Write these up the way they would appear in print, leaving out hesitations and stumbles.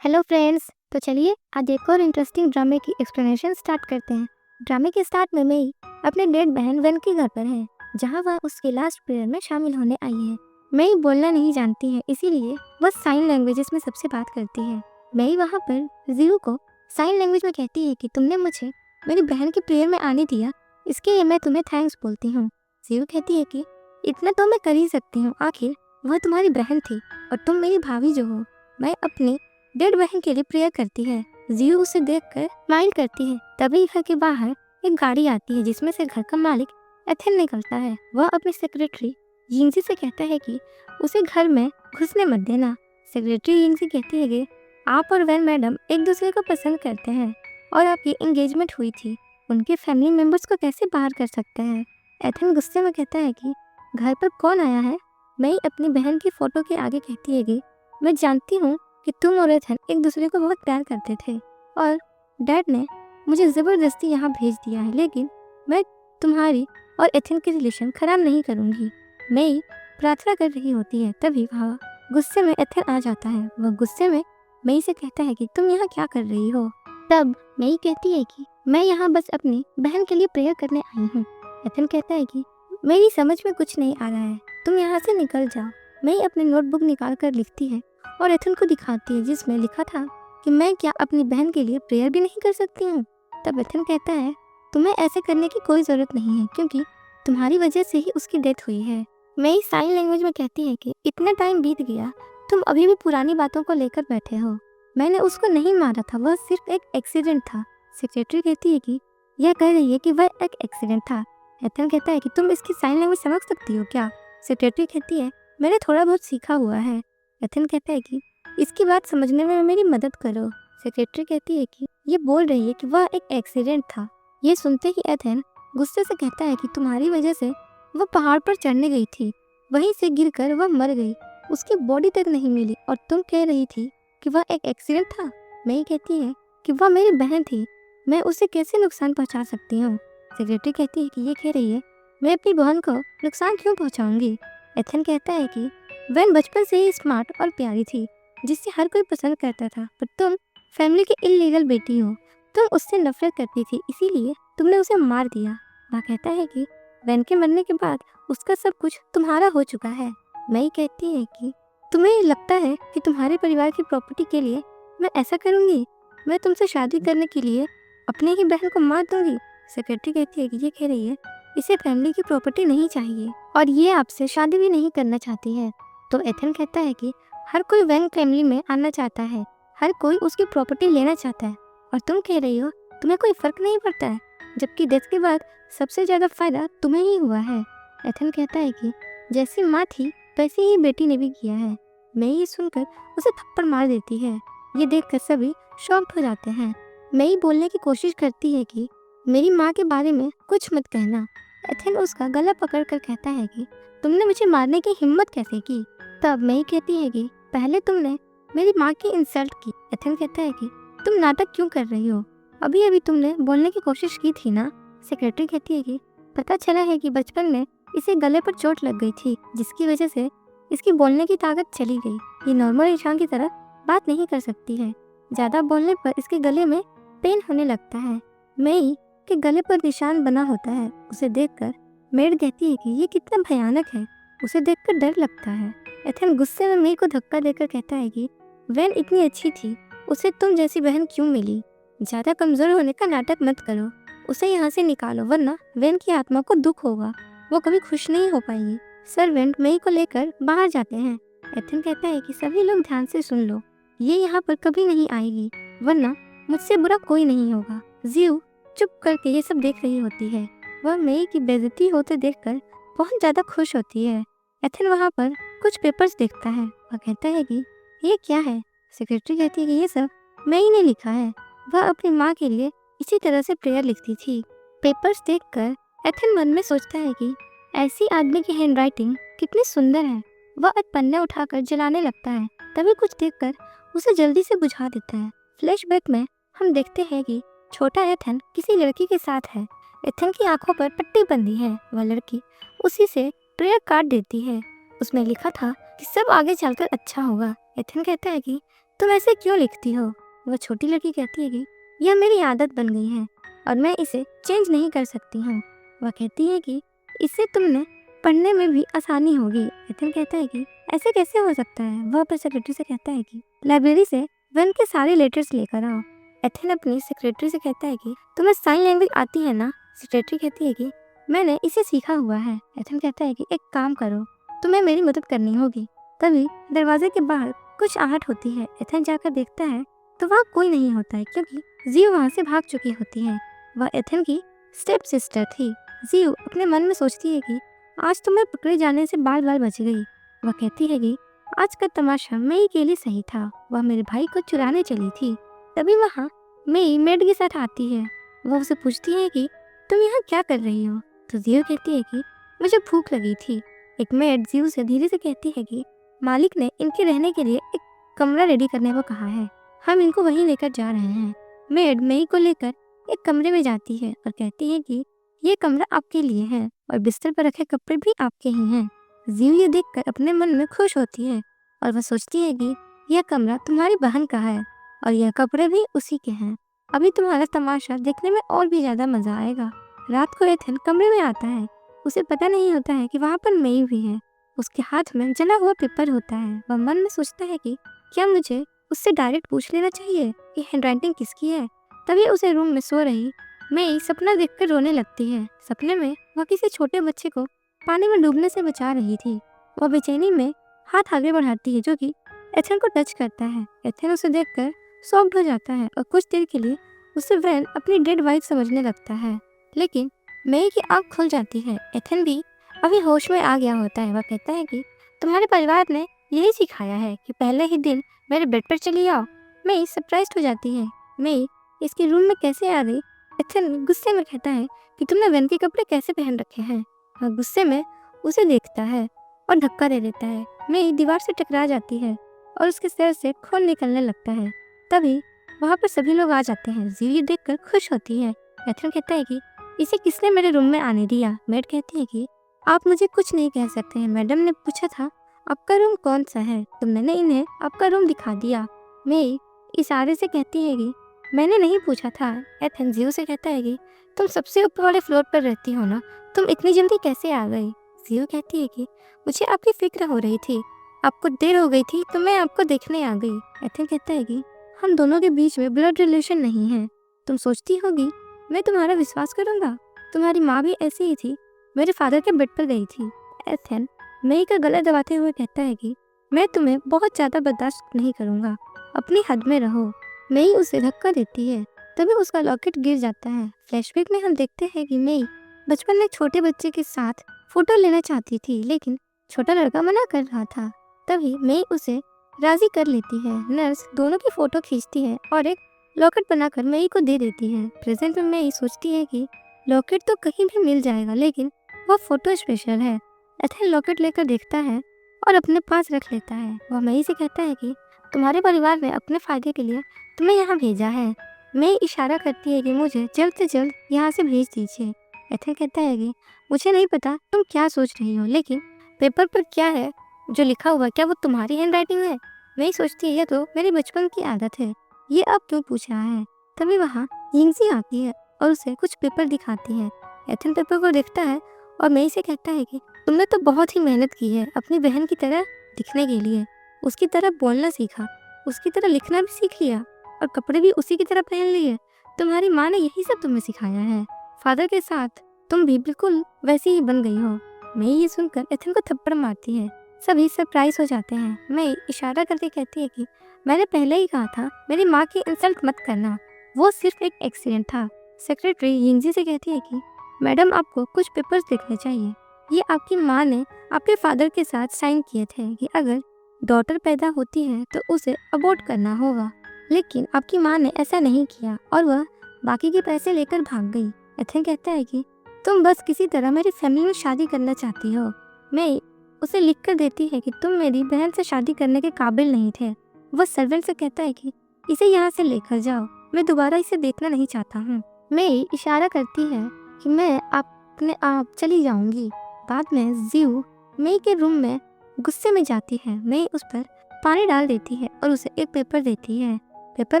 Hello friends. तो चलिए आज एक और इंटरेस्टिंग ड्रामे की एक्सप्लेनेशन स्टार्ट करते हैं। ड्रामे के स्टार्ट में मई अपने डेड बहन वेन के घर पर है, जहां वह उसके लास्ट प्रेयर में शामिल होने आई है। मई बोलना नहीं जानती है, इसीलिए वह साइन लैंग्वेजेस में सबसे बात करती है। मई वहां पर जीरू को साइन लैंग्वेज में कहती है कि तुमने मुझे मेरी बहन के प्रेयर में आने दिया, इसके लिए मैं तुम्हें थैंक्स बोलती हूँ। जीरू कहती है कि इतना तो मैं कर ही सकती हूँ, आखिर वह तुम्हारी बहन थी और तुम मेरी भाभी जो हो। मैं अपनी डेड बहन के लिए प्रेयर करती है। जियो उसे देखकर स्माइल करती है। तभी घर के बाहर एक गाड़ी आती है, जिसमें से घर का मालिक एथेन निकलता है। वह अपनी सेक्रेटरी यिंगजी से कहता है कि उसे घर में घुसने मत देना। सेक्रेटरी यिंगजी कहती है कि आप और वैन मैडम एक दूसरे को पसंद करते हैं और आपकी एंगेजमेंट हुई थी, उनके फैमिली मेंबर्स को कैसे बाहर कर सकते हैं। एथेन गुस्से में कहता है कि घर पर कौन आया है। मैं अपनी बहन की फोटो के आगे कहती है कि मैं जानती हूँ कि तुम और एथन एक दूसरे को बहुत प्यार करते थे और डैड ने मुझे ज़बरदस्ती यहाँ भेज दिया है, लेकिन मैं तुम्हारी और एथन के रिलेशन खराब नहीं करूँगी। मई प्रार्थना कर रही होती है, तभी वहाँ गुस्से में एथन आ जाता है। वह गुस्से में मई से कहता है कि तुम यहाँ क्या कर रही हो। तब मई कहती है कि मैं यहाँ बस अपनी बहन के लिए प्रेयर करने आई हूँ। एथन कहता है कि मेरी समझ में कुछ नहीं आ रहा है, तुम यहाँ से निकल जाओ। मई अपनी नोटबुक निकाल कर लिखती है और एथन को दिखाती है, जिसमें लिखा था कि मैं क्या अपनी बहन के लिए प्रेयर भी नहीं कर सकती हूँ। तब एथन कहता है तुम्हें ऐसे करने की कोई ज़रूरत नहीं है, क्योंकि तुम्हारी वजह से ही उसकी डेथ हुई है। मई साइन लैंग्वेज में कहती है कि इतना टाइम बीत गया, तुम अभी भी पुरानी बातों को लेकर बैठे हो। मैंने उसको नहीं मारा था, वह सिर्फ एक एक्सीडेंट था। सेक्रेटरी कहती है कि यह कह रही है कि वह एक एक्सीडेंट था। एथन कहता है कि तुम इसकी साइन लैंग्वेज समझ सकती हो क्या। सेक्रेटरी कहती है मैंने थोड़ा बहुत सीखा हुआ है। एथन कहता है कि इसकी बात समझने में मेरी मदद करो। सेक्रेटरी कहती है कि ये बोल रही है कि वह एक एक्सीडेंट था। ये सुनते ही एथन गुस्से से कहता है कि तुम्हारी वजह से वह पहाड़ पर चढ़ने गई थी, वहीं से गिरकर वह मर गई, उसकी बॉडी तक नहीं मिली और तुम कह रही थी कि वह एक एक्सीडेंट था। मई कहती है कि वह मेरी बहन थी, मैं उसे कैसे नुकसान पहुंचा सकती हूँ। सेक्रेटरी कहती है कि ये कह रही है मैं अपनी बहन को नुकसान क्यों पहुंचाऊंगी। एथन कहता है कि वैन बचपन से ही स्मार्ट और प्यारी थी, जिसे हर कोई पसंद करता था, पर तुम फैमिली की इल्लीगल बेटी हो, तुम उससे नफरत करती थी, इसीलिए तुमने उसे मार दिया। वह कहता है कि वैन के मरने के बाद उसका सब कुछ तुम्हारा हो चुका है। मई कहती है कि तुम्हें लगता है कि तुम्हारे परिवार की प्रॉपर्टी के लिए मैं ऐसा करूँगी, मैं तुमसे शादी करने के लिए अपने ही बहन को मार दूंगी। सेक्रेटरी कहती है कि ये कह रही है इसे फैमिली की प्रॉपर्टी नहीं चाहिए और ये आपसे शादी भी नहीं करना चाहती है। तो एथन कहता है कि हर कोई वैंग फैमिली में आना चाहता है, हर कोई उसकी प्रॉपर्टी लेना चाहता है, और तुम कह रही हो तुम्हें कोई फर्क नहीं पड़ता है, जबकि डेथ के बाद सबसे ज़्यादा फायदा तुम्हें ही हुआ है। एथन कहता है कि जैसी माँ थी वैसे ही बेटी ने भी किया है। मैं ये सुनकर उसे थप्पड़ मार देती है। ये देखकर सभी शॉक्ड हो जाते हैं। मई बोलने की कोशिश करती है कि मेरी माँ के बारे में कुछ मत कहना। एथन उसका गला पकड़कर कहता है कि तुमने मुझे मारने की हिम्मत कैसे की। तब मई कहती है कि पहले तुमने मेरी माँ की इंसल्ट की। एथन कहता है कि तुम नाटक क्यों कर रही हो, अभी अभी तुमने बोलने की कोशिश की थी ना। सेक्रेटरी कहती है कि पता चला है कि बचपन में इसे गले पर चोट लग गई थी, जिसकी वजह से इसकी बोलने की ताकत चली गई। ये नॉर्मल इंसान की तरह बात नहीं कर सकती है, ज़्यादा बोलने पर इसके गले में पेन होने लगता है। मई के गले पर निशान बना होता है। उसे देखकर मेड कहती है कि ये कितना भयानक है, उसे देखकर डर लगता है। एथन गुस्से में मई को धक्का देकर कहता है कि वैन इतनी अच्छी थी, उसे तुम जैसी बहन क्यों मिली। ज़्यादा कमज़ोर होने का नाटक मत करो, उसे यहाँ से निकालो, वरना वैन की आत्मा को दुख होगा, वो कभी खुश नहीं हो पाएगी। सर्वेंट मई को लेकर बाहर जाते हैं। एथन कहता है कि सभी लोग ध्यान से सुन लो, ये यहाँ पर कभी नहीं आएगी, वरना मुझसे बुरा कोई नहीं होगा। जियो चुप करके ये सब देख रही होती है। वह मई की बेइज्जती होते देखकर बहुत ज़्यादा खुश होती है। एथन वहाँ पर कुछ पेपर्स देखता है। वह कहता है कि ये क्या है। सेक्रेटरी कहती है कि ये सब मई ने लिखा है, वह अपनी माँ के लिए इसी तरह से प्रेयर लिखती थी। पेपर्स देखकर एथन मन में सोचता है कि ऐसी आदमी की हैंडराइटिंग कितनी सुंदर है। वह एक पन्ना उठाकर जलाने लगता है, तभी कुछ देखकर उसे जल्दी से बुझा देता है। फ्लैशबैक में हम देखते हैं कि छोटा एथन किसी लड़की के साथ है। एथन की आंखों पर पट्टी बंधी है। वह लड़की उसी से प्रेयर कार्ड देती है। उसमें लिखा था कि सब आगे चलकर अच्छा होगा। एथन कहता है कि तुम ऐसे क्यों लिखती हो? वह छोटी लड़की कहती है कि यह मेरी आदत बन गई है और मैं इसे चेंज नहीं कर सकती हूँ। वह कहती है कि इससे तुमने पढ़ने में भी आसानी होगी। एथन कहता है कि ऐसे कैसे हो सकता है? वह अपने सेक्रेटरी से कहता है कि लाइब्रेरी से वन के सारे लेटर्स लेकर आओ। एथन अपनी सेक्रेटरी से कहता है कि तुम्हें साइन लैंग्वेज आती है ना? सेक्रेटरी कहती है कि मैंने इसे सीखा हुआ है। एथन कहता है कि एक काम करो, तुम्हें मेरी मदद करनी होगी। तभी दरवाजे के बाहर कुछ आहट होती है। एथन जाकर देखता है तो वहाँ कोई नहीं होता है, क्योंकि जियो वहाँ से भाग चुकी होती है। वह एथन की स्टेप सिस्टर थी। जियो अपने मन में सोचती है कि आज तो मैं पकड़े जाने से बाल बाल बच गई। वह कहती है कि आज का तमाशा मेई के लिए सही था, वह मेरे भाई को चुराने चली थी। तभी वहाँ मेई मेड के साथ आती है। वह उसे पूछती है कि तुम यहाँ क्या कर रही हो? तो जियो कहती है कि मुझे भूख लगी थी। एक मेड जियो से धीरे से कहती है कि मालिक ने इनके रहने के लिए एक कमरा रेडी करने को कहा है, हम इनको वहीं लेकर जा रहे हैं। मेड मेई को लेकर एक कमरे में जाती है और कहती है कि ये कमरा आपके लिए है और बिस्तर पर रखे कपड़े भी आपके ही हैं। जियो ये देखकर अपने मन में खुश होती है और वह सोचती है कि यह कमरा तुम्हारी बहन का है और यह कपड़े भी उसी के हैं। अभी तुम्हारा तमाशा देखने में और भी ज्यादा मजा आएगा। रात को एथन कमरे में आता है। उसे पता नहीं होता है कि वहाँ पर मेई भी है। उसके हाथ में जला हुआ पेपर होता है। वह मन में सोचता है कि क्या मुझे उससे डायरेक्ट पूछ लेना चाहिए कि हैंडराइटिंग किसकी है। तभी उसे रूम में सो रही मेई सपना देखकर रोने लगती है। सपने में वह किसी छोटे बच्चे को पानी में डूबने से बचा रही थी। वह बेचैनी में हाथ आगे बढ़ाती है जो कि एथन को टच करता है। एथन उसे देखकर शॉक्ड हो जाता है और कुछ देर के लिए उसे वैन अपनी डेड वाइफ समझने लगता है। लेकिन मेई की आंख खुल जाती है। एथन भी अभी होश में आ गया होता है। वह कहता है कि तुम्हारे परिवार ने यही सिखाया है कि पहले ही दिन मेरे बेड पर चली आओ। मेई सरप्राइज्ड हो जाती है। मेई इसके रूम में कैसे आ गई? एथन गुस्से में कहता है कि तुमने वैन के कपड़े कैसे पहन रखे हैं। वह गुस्से में उसे देखता है और धक्का दे देता है। मेई दीवार से टकरा जाती है और उसके सिर से खून निकलने लगता है। तभी वहाँ पर सभी लोग आ जाते हैं। जियो देखकर खुश होती है। एथन कहता है कि इसे किसने मेरे रूम में आने दिया? मेड कहती है कि आप मुझे कुछ नहीं कह सकते हैं, मैडम ने पूछा था आपका रूम कौन सा है, तो मैंने इन्हें आपका रूम दिखा दिया। मेई इशारे से कहती है कि मैंने नहीं पूछा था। एथन जियो से कहता है कि तुम सबसे ऊपर वाले फ्लोर पर रहती हो ना, तुम इतनी जल्दी कैसे आ गई? जियो कहती है कि मुझे आपकी फिक्र हो रही थी, आपको देर हो गई थी तो मैं आपको देखने आ गई। एथन कहता है कि हम दोनों के बीच में ब्लड रिलेशन नहीं है, तुम सोचती होगी मैं तुम्हारा विश्वास करूंगा? तुम्हारी माँ भी ऐसी ही थी, मेरे फादर के बेड पर गई थी। एथन मेई का गला दबाते हुए कहता है कि मैं तुम्हें बहुत ज़्यादा बर्दाश्त नहीं करूंगा, अपनी हद में रहो। मेई उसे धक्का देती है। तभी उसका लॉकेट गिर जाता है। फ्लैशबैक में हम देखते हैं कि मेई बचपन में छोटे बच्चे के साथ फोटो लेना चाहती थी, लेकिन छोटा लड़का मना कर रहा था। तभी मेई उसे राजी कर लेती है। नर्स दोनों की फोटो खींचती है और एक लॉकेट बनाकर मेई को दे देती है। प्रेजेंट में मेई सोचती है कि लॉकेट तो कहीं भी मिल जाएगा, लेकिन वह फोटो स्पेशल है। एथन लॉकेट लेकर देखता है और अपने पास रख लेता है। वह मेई से कहता है कि तुम्हारे परिवार ने अपने फायदे के लिए तुम्हें यहाँ भेजा है। मेई इशारा करती है कि मुझे जल्द से जल्द यहाँ से भेज दीजिए। एथन कहता है कि मुझे नहीं पता तुम क्या सोच रही हो, लेकिन पेपर पर क्या है जो लिखा हुआ, क्या वो तुम्हारी हैंडराइटिंग है? मेई सोचती है यह तो मेरी बचपन की आदत है, ये अब क्यों पूछ रहा है? तभी वहाँ यिंगजी आती है और उसे कुछ पेपर दिखाती है। एथन पेपर को देखता है और मेई से कहता है कि तुमने तो बहुत ही मेहनत की है अपनी बहन की तरह दिखने के लिए, उसकी तरह बोलना सीखा, उसकी तरह लिखना भी सीख लिया और कपड़े भी उसी की तरह पहन लिए। तुम्हारी माँ ने यही सब तुम्हें सिखाया है। फादर के साथ तुम भी बिल्कुल वैसी ही बन गई हो। मेई ये सुनकर एथन को थप्पड़ मारती है। सभी सरप्राइज हो जाते हैं। मेई इशारा करके कहती है कि मैंने पहले ही कहा था मेरी माँ की इंसल्ट मत करना, वो सिर्फ एक एक्सीडेंट था। सेक्रेटरी यिंगजी से कहती है कि मैडम आपको कुछ पेपर्स देखने चाहिए, ये आपकी माँ ने आपके फादर के साथ साइन किए थे कि अगर डॉटर पैदा होती है तो उसे अबॉर्ट करना होगा, लेकिन आपकी माँ ने ऐसा नहीं किया और वह बाकी के पैसे लेकर भाग गई। एथन कहता है कि तुम बस किसी तरह मेरी फैमिली में शादी करना चाहती हो। मेई उसे लिख कर देती है कि तुम मेरी बहन से शादी करने के काबिल नहीं थे। वह सर्वेंट से कहता है कि इसे यहाँ से लेकर जाओ, मैं दोबारा इसे देखना नहीं चाहता हूँ। मेई इशारा करती है कि मैं अपने आप चली जाऊंगी। बाद में जियो मेई के रूम में गुस्से में जाती है। मेई उस पर पानी डाल देती है और उसे एक पेपर देती है। पेपर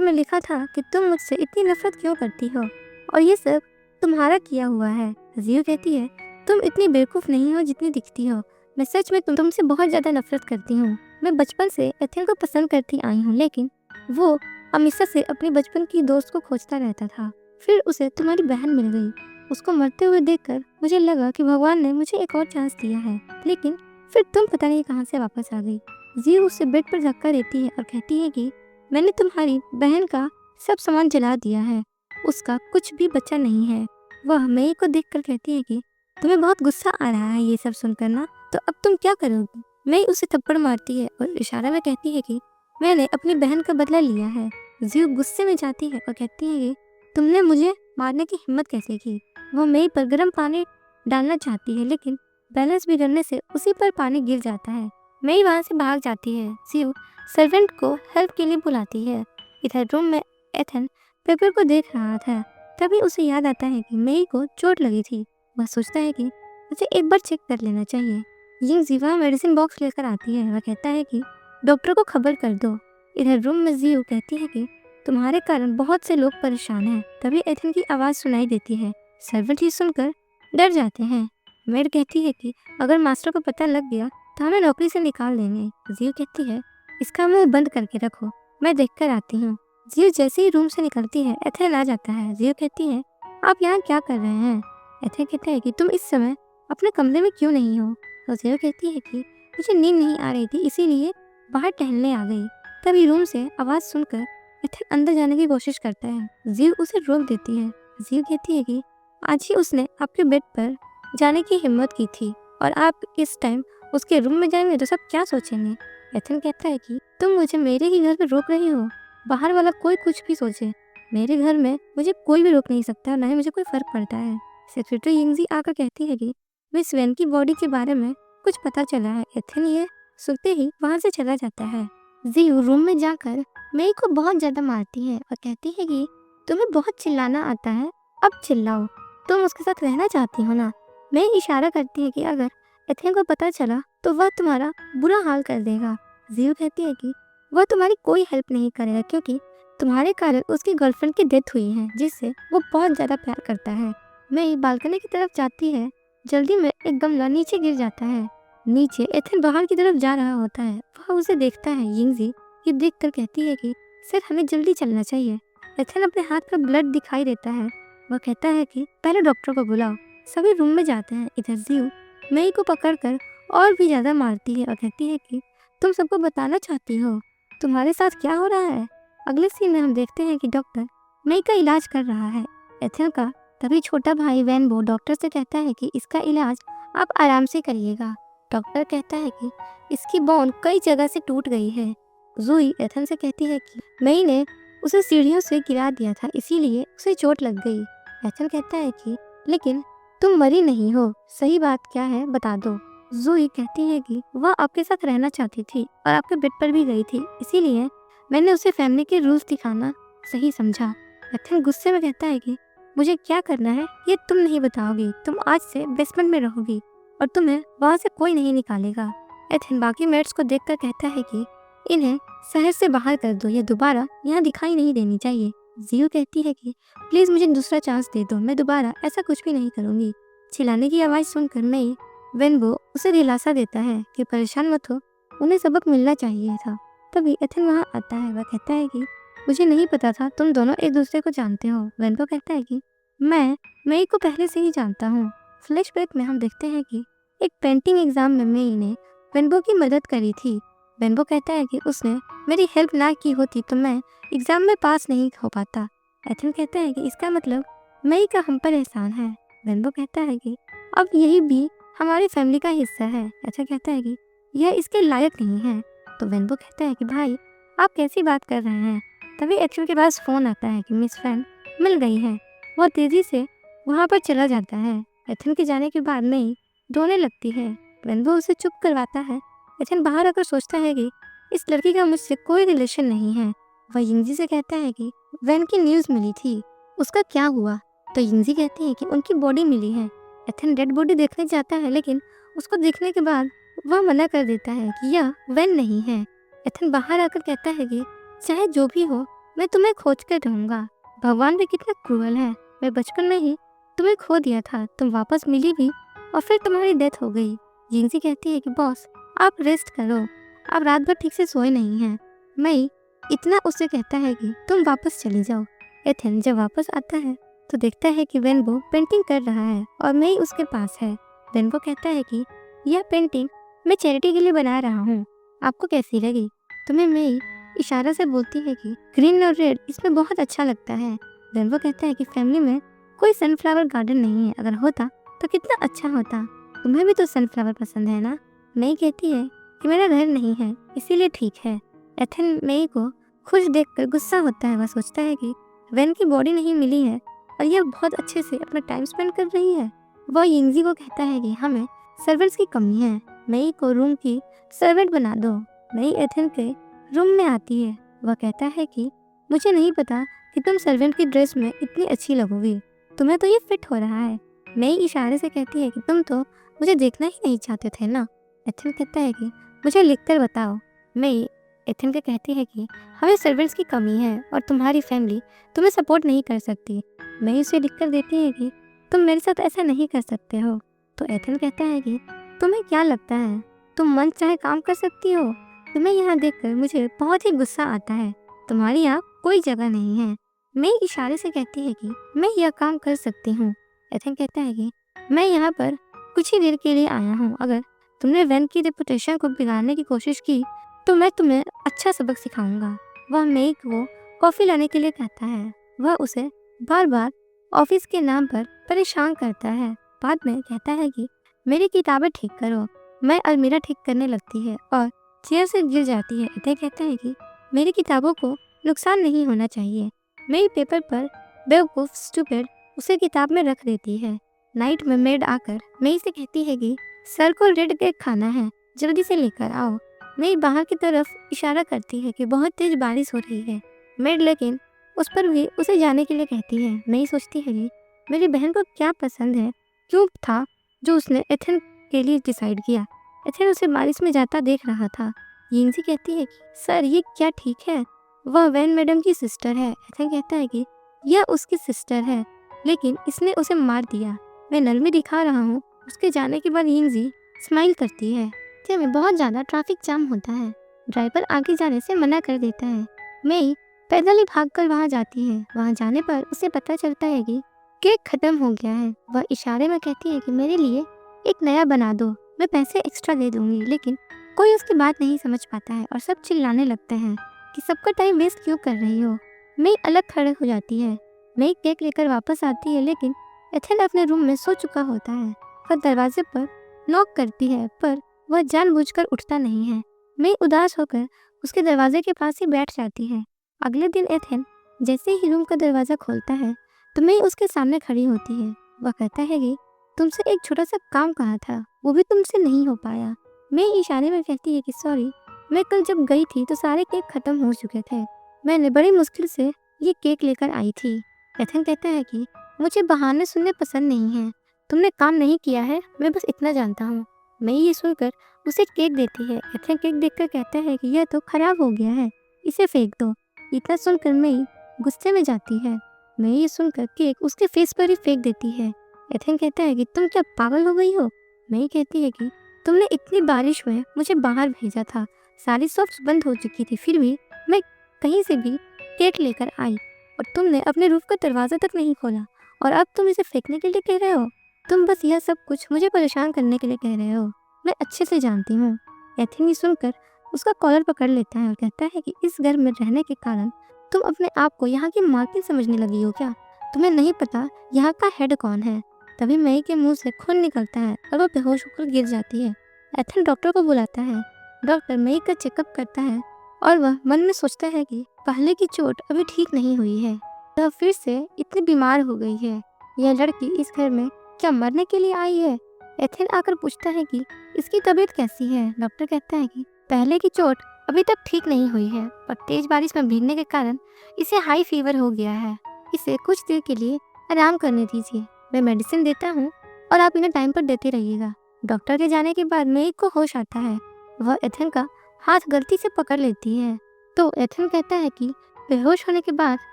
में लिखा था कि तुम मुझसे इतनी नफरत क्यों करती हो और ये सब तुम्हारा किया हुआ है। जियो कहती है तुम इतनी बेवकूफ़ नहीं हो जितनी दिखती हो। मैं सच में तुमसे बहुत ज़्यादा नफरत करती हूँ। मैं बचपन से एथेन को पसंद करती आई हूँ, लेकिन वो हमेशा से अपनी बचपन की दोस्त को खोजता रहता था। फिर उसे तुम्हारी बहन मिल गई। उसको मरते हुए देखकर मुझे लगा कि भगवान ने मुझे एक और चांस दिया है, लेकिन फिर तुम पता नहीं कहाँ से वापस आ गई। जियो उसे बेड पर धक्का देती है और कहती है कि मैंने तुम्हारी बहन का सब सामान जला दिया है, उसका कुछ भी बचा नहीं है। वह मई को देखकर कहती है कि तुम्हें बहुत गुस्सा आ रहा है ये सब सुनकर ना, तो अब तुम क्या करोगी। मई उसे थप्पड़ मारती है और इशारा में कहती है कि मैंने अपनी बहन का बदला लिया है। जियो गुस्से में जाती है और कहती है कि तुमने मुझे मारने की हिम्मत कैसे की। वो मई पर गर्म पानी डालना चाहती है, लेकिन बैलेंस बिगड़ने से उसी पर पानी गिर जाता है। मई वहाँ से भाग जाती है। जियो सर्वेंट को हेल्प के लिए बुलाती है। इधर रूम में एथन पेपर को देख रहा था। तभी उसे याद आता है कि मई को चोट लगी थी। वह सोचता है कि उसे एक बार चेक कर लेना चाहिए। यिंग जीवा मेडिसिन बॉक्स लेकर आती है। वह कहता है कि डॉक्टर को खबर कर दो। इधर रूम में जियो कहती है कि तुम्हारे कारण बहुत से लोग परेशान हैं। तभी एथन की आवाज़ सुनाई देती है। सर्वेंट ही सुनकर डर जाते हैं। मेड कहती है कि अगर मास्टर को पता लग गया तो हमें नौकरी से निकाल देंगे। जियो कहती है इसका मुंह बंद करके रखो, मैं देख कर आती हूँ। जियो जैसे ही रूम से निकलती है एथन आ जाता है। जियो कहती है आप यहाँ क्या कर रहे हैं। एथन कहता है कि तुम इस समय अपने कमरे में क्यों नहीं हो। तो जियो कहती है कि मुझे नींद नहीं आ रही थी, इसीलिए बाहर टहलने आ गई। तभी रूम से आवाज़ सुनकर एथन अंदर जाने की कोशिश करता है। जियो उसे रोक देती है। जियो कहती है कि आज ही उसने आपके बेड पर जाने की हिम्मत की थी और आप इस टाइम उसके रूम में जाएंगे तो सब क्या सोचेंगे। एथन कहता है कि तुम मुझे मेरे ही घर पर रोक रही हो, बाहर वाला कोई कुछ भी सोचे, मेरे घर में मुझे कोई भी रोक नहीं सकता, ना ही मुझे कोई फर्क पड़ता है। सेक्रेटरी यिंगजी आकर कहती है कि मिस वेन की बॉडी के बारे में कुछ पता चला है। एथन ये सुनते ही वहाँ से चला जाता है। जियो रूम में जाकर मई को बहुत ज़्यादा मारती है और कहती है कि तुम्हें बहुत चिल्लाना आता है, अब चिल्लाओ, तुम उसके साथ रहना चाहती हो ना। मैं इशारा करती है कि अगर एथेन को पता चला तो वह तुम्हारा बुरा हाल कर देगा। जियो कहती है कि वह तुम्हारी कोई हेल्प नहीं करेगा, क्योंकि तुम्हारे कारण उसकी गर्लफ्रेंड की डेथ हुई है, जिससे वो बहुत ज़्यादा प्यार करता है। मैं बालकनी की तरफ जाती है। जल्दी में एक गमला नीचे गिर जाता है। नीचे एथेन बाहर की तरफ जा रहा होता है। वह उसे देखता है। यिंगजी ये देखकर कहती है कि सर हमें जल्दी चलना चाहिए। एथेन अपने हाथ पर ब्लड दिखाई देता है। वह कहता है कि पहले डॉक्टर को बुलाओ। सभी रूम में जाते हैं। इधर जियो मई को पकड़कर और भी ज़्यादा मारती है और कहती है कि तुम सबको बताना चाहती हो तुम्हारे साथ क्या हो रहा है। अगले सीन में हम देखते हैं कि डॉक्टर मई का इलाज कर रहा है, एथेन का। तभी छोटा भाई वेनबो डॉक्टर से कहता है कि इसका इलाज आप आराम से करिएगा। डॉक्टर कहता है कि इसकी बोन कई जगह से टूट गई है। जूही एथेन से कहती है कि मई ने उसे सीढ़ियों से गिरा दिया था, इसीलिए उसे चोट लग गई। एथेन कहता है कि लेकिन तुम मरी नहीं हो, सही बात क्या है बता दो। जूही कहती है कि वह आपके साथ रहना चाहती थी और आपके बेड पर भी गई थी, इसीलिए मैंने उसे फैमिली के रूल्स दिखाना सही समझा। एथेन गुस्से में कहता है कि मुझे क्या करना है ये तुम नहीं बताओगी, तुम आज से बेसमेंट में रहोगी और तुम्हें वहाँ से कोई नहीं निकालेगा। एथेन बाकी मेट्स को देखकर कहता है कि इन्हें शहर से बाहर कर दो, ये दोबारा यहाँ दिखाई नहीं देनी चाहिए। जियो कहती है कि प्लीज़ मुझे दूसरा चांस दे दो, मैं दोबारा ऐसा कुछ भी नहीं करूँगी। चिल्लाने की आवाज़ सुनकर मई वेनबो उसे दिलासा देता है कि परेशान मत हो, उन्हें सबक मिलना चाहिए था। तभी एथेन वहाँ आता है। वह कहता है कि मुझे नहीं पता था तुम दोनों एक दूसरे को जानते हो। वेनबो कहता है कि मैं मई को पहले से ही जानता हूँ। फ्लैशबैक में हम देखते हैं कि एक पेंटिंग एग्जाम में मई ने वेनबो की मदद करी थी। वेनबो कहता है कि उसने मेरी हेल्प ना की होती तो मैं एग्जाम में पास नहीं हो पाता। एथेन कहता है कि इसका मतलब मई का हम पर एहसान है। वेनबो कहता है कि अब यही भी हमारी फैमिली का हिस्सा है। एथेन कहता है कि यह इसके लायक नहीं है। तो वेनबो कहता है कि भाई आप कैसी बात कर रहे हैं। तभी एथेन के पास फ़ोन आता है कि मिस फैन मिल गई है। वह तेज़ी से वहाँ पर चला जाता है। एथेन के जाने के बाद मई रोने लगती है। वेनबो उसे चुप करवाता है। एथेन बाहर आकर सोचता है कि इस लड़की का मुझसे कोई रिलेशन नहीं है। वह यिंगजी से कहता है कि वैन की न्यूज़ मिली थी, उसका क्या हुआ। तो यिंगजी कहते हैं कि उनकी बॉडी मिली है। एथेन डेड बॉडी देखने जाता है, लेकिन उसको देखने के बाद वह मना कर देता है कि यह वैन नहीं है। एथन बाहर आकर कहता है कि चाहे जो भी हो मैं तुम्हें खोज कर रहूंगा। भगवान भी कितना क्रूअल है। मैं बचपन में ही तुम्हें खो दिया था, तुम वापस मिली भी और फिर तुम्हारी डेथ हो गई। जिंजी कहती है कि बॉस आप रेस्ट करो, आप रात भर ठीक से सोए नहीं हैं। मई इतना उससे कहता है कि तुम वापस चली जाओ। एथन जब वापस आता है तो देखता है कि वेनबो पेंटिंग कर रहा है और मई उसके पास है। वेनबो कहता है कि यह पेंटिंग मैं चैरिटी के लिए बना रहा हूँ, आपको कैसी लगी? तुम्हें मई इशारा से बोलती है कि ग्रीन और रेड इसमें बहुत अच्छा लगता है। वेनबो कहता है कि फैमिली में कोई सनफ्लावर गार्डन नहीं है, अगर होता तो कितना अच्छा होता। तुम्हें भी तो सनफ्लावर पसंद है ना? मई कहती है कि मेरा घर नहीं है इसीलिए ठीक है। एथन मई को खुश देखकर गुस्सा होता है। वह सोचता है कि वेन की बॉडी नहीं मिली है और यह बहुत अच्छे से अपना टाइम स्पेंड कर रही है। वह यिंगजी को कहता है कि हमें सर्वेंट्स की कमी है, मई को रूम की सर्वेंट बना दो। मई एथन के रूम में आती है। वह कहता है कि मुझे नहीं पता कि तुम सर्वेंट की ड्रेस में इतनी अच्छी लगोगी, तुम्हें तो ये फिट हो रहा है। मई इशारे से कहती है कि तुम तो मुझे देखना ही नहीं चाहते थे ना। एथन कहता है कि मुझे लिखकर बताओ। मई एथन को कहती है कि हमें सर्वेंट्स की कमी है और तुम्हारी फैमिली तुम्हें सपोर्ट नहीं कर सकती। मई उसे लिखकर देती है कि तुम मेरे साथ ऐसा नहीं कर सकते हो। तो एथन कहता है कि तुम्हें क्या लगता है तुम मन चाहे काम कर सकती हो? तुम्हें यहाँ देखकर मुझे बहुत ही गुस्सा आता है, तुम्हारी यहाँ कोई जगह नहीं है। मई इशारे से कहती है कि मैं यह काम कर सकती हूँ। एथन कहता है कि मैं यहाँ पर कुछ ही देर के लिए आया हूँ, अगर तुमने वैन की रेपुटेशन को बिगाड़ने की कोशिश की तो मैं तुम्हें अच्छा सबक सिखाऊंगा। वह मई को कॉफी लाने के लिए कहता है। वह उसे बार बार ऑफिस के नाम पर परेशान करता है। बाद में कहता है कि मेरी किताबें ठीक करो। मैं अलमीरा ठीक करने लगती है और चेयर से गिर जाती है। एथन कहता है कि मेरी किताबों को नुकसान नहीं होना चाहिए। मई पेपर पर बेवकूफ स्टूपिड उसे किताब में रख देती है। नाइट में मेड आकर मई से कहती है कि सर को रेड केक खाना है, जल्दी से लेकर आओ। मई बाहर की तरफ इशारा करती है कि बहुत तेज बारिश हो रही है। मेड लेकिन उस पर भी उसे जाने के लिए कहती है। मई सोचती है कि मेरी बहन को क्या पसंद है, क्यों था जो उसने एथन के लिए डिसाइड किया। एथन उसे बारिश में जाता देख रहा था। यिंगजी कहती है कि सर ये क्या ठीक है, वह वैन मैडम की सिस्टर है। एथन कहता है कि यह उसकी सिस्टर है लेकिन इसने उसे मार दिया, मैं नरमी दिखा रहा हूँ। उसके जाने के बाद यिंगजी स्माइल करती है। रास्ते में बहुत ज़्यादा ट्रैफिक जाम होता है, ड्राइवर आगे जाने से मना कर देता है। मई पैदल ही भागकर वहाँ जाती है। वहाँ जाने पर उसे पता चलता है कि केक खत्म हो गया है। वह इशारे में कहती है कि मेरे लिए एक नया बना दो, मैं पैसे एक्स्ट्रा दे दूंगी। लेकिन कोई उसकी बात नहीं समझ पाता है और सब चिल्लाने लगते हैं कि सबका टाइम वेस्ट क्यों कर रही हो। मई अलग खड़े हो जाती है। मई केक लेकर वापस आती है लेकिन एथन अपने रूम में सो चुका होता है। वह दरवाजे पर नॉक करती है पर वह जानबूझकर उठता नहीं है। मई उदास होकर उसके दरवाजे के पास ही बैठ जाती है। अगले दिन एथन जैसे ही रूम का दरवाजा खोलता है तो मई उसके सामने खड़ी होती है। वह कहता है कि तुमसे एक छोटा सा काम कहा था, वो भी तुमसे नहीं हो पाया। मई इशारे में कहती है कि सॉरी, मैं कल जब गई थी तो सारे केक खत्म हो चुके थे, मैंने बड़ी मुश्किल से ये केक लेकर आई थी। एथन कहता है कि मुझे बहाने सुनने पसंद नहीं है, तुमने काम नहीं किया है, मैं बस इतना जानता हूँ। मई ये सुनकर उसे केक देती है। एथन केक देखकर कहता है कि यह तो खराब हो गया है, इसे फेंक दो। इतना सुनकर मई गुस्से में जाती है। मई ये सुनकर केक उसके फेस पर ही फेंक देती है। एथन कहता है कि तुम क्या पागल हो गई हो? मई कहती है कि तुमने इतनी बारिश में मुझे बाहर भेजा था, सारी शॉप्स बंद हो चुकी थी, फिर भी मैं कहीं से भी केक लेकर आई और तुमने अपने रूफ का दरवाजा तक नहीं खोला और अब तुम इसे फेंकने के लिए कह रहे हो। तुम बस यह सब कुछ मुझे परेशान करने के लिए कह रहे हो, मैं अच्छे से जानती हूँ। एथन ये सुनकर उसका कॉलर पकड़ लेता है और कहता है कि इस घर में रहने के कारण तुम अपने आप को यहाँ की मालकिन समझने लगी हो क्या? तुम्हें नहीं पता यहाँ का हेड कौन है? तभी मई के मुंह से खून निकलता है और वह बेहोश होकर गिर जाती है। एथन डॉक्टर को बुलाता है। डॉक्टर मई का चेकअप करता है और वह मन में सोचता है कि पहले की चोट अभी ठीक नहीं हुई है, वह फिर से इतनी बीमार हो गई है। यह लड़की इस घर में क्या मरने के लिए आई है? एथन आकर पूछता है कि इसकी तबीयत कैसी है? डॉक्टर कहता है कि पहले की चोट अभी तक ठीक नहीं हुई है, पर तेज बारिश में भीगने के कारण इसे हाई फीवर हो गया है, इसे कुछ देर के लिए आराम करने दीजिए, मैं मेडिसिन देता हूँ और आप इन्हें टाइम पर देते रहिएगा। डॉक्टर के जाने के बाद मई को होश आता है। वह एथन का हाथ गलती से पकड़ लेती है। तो एथन कहता है कि बेहोश होने के बाद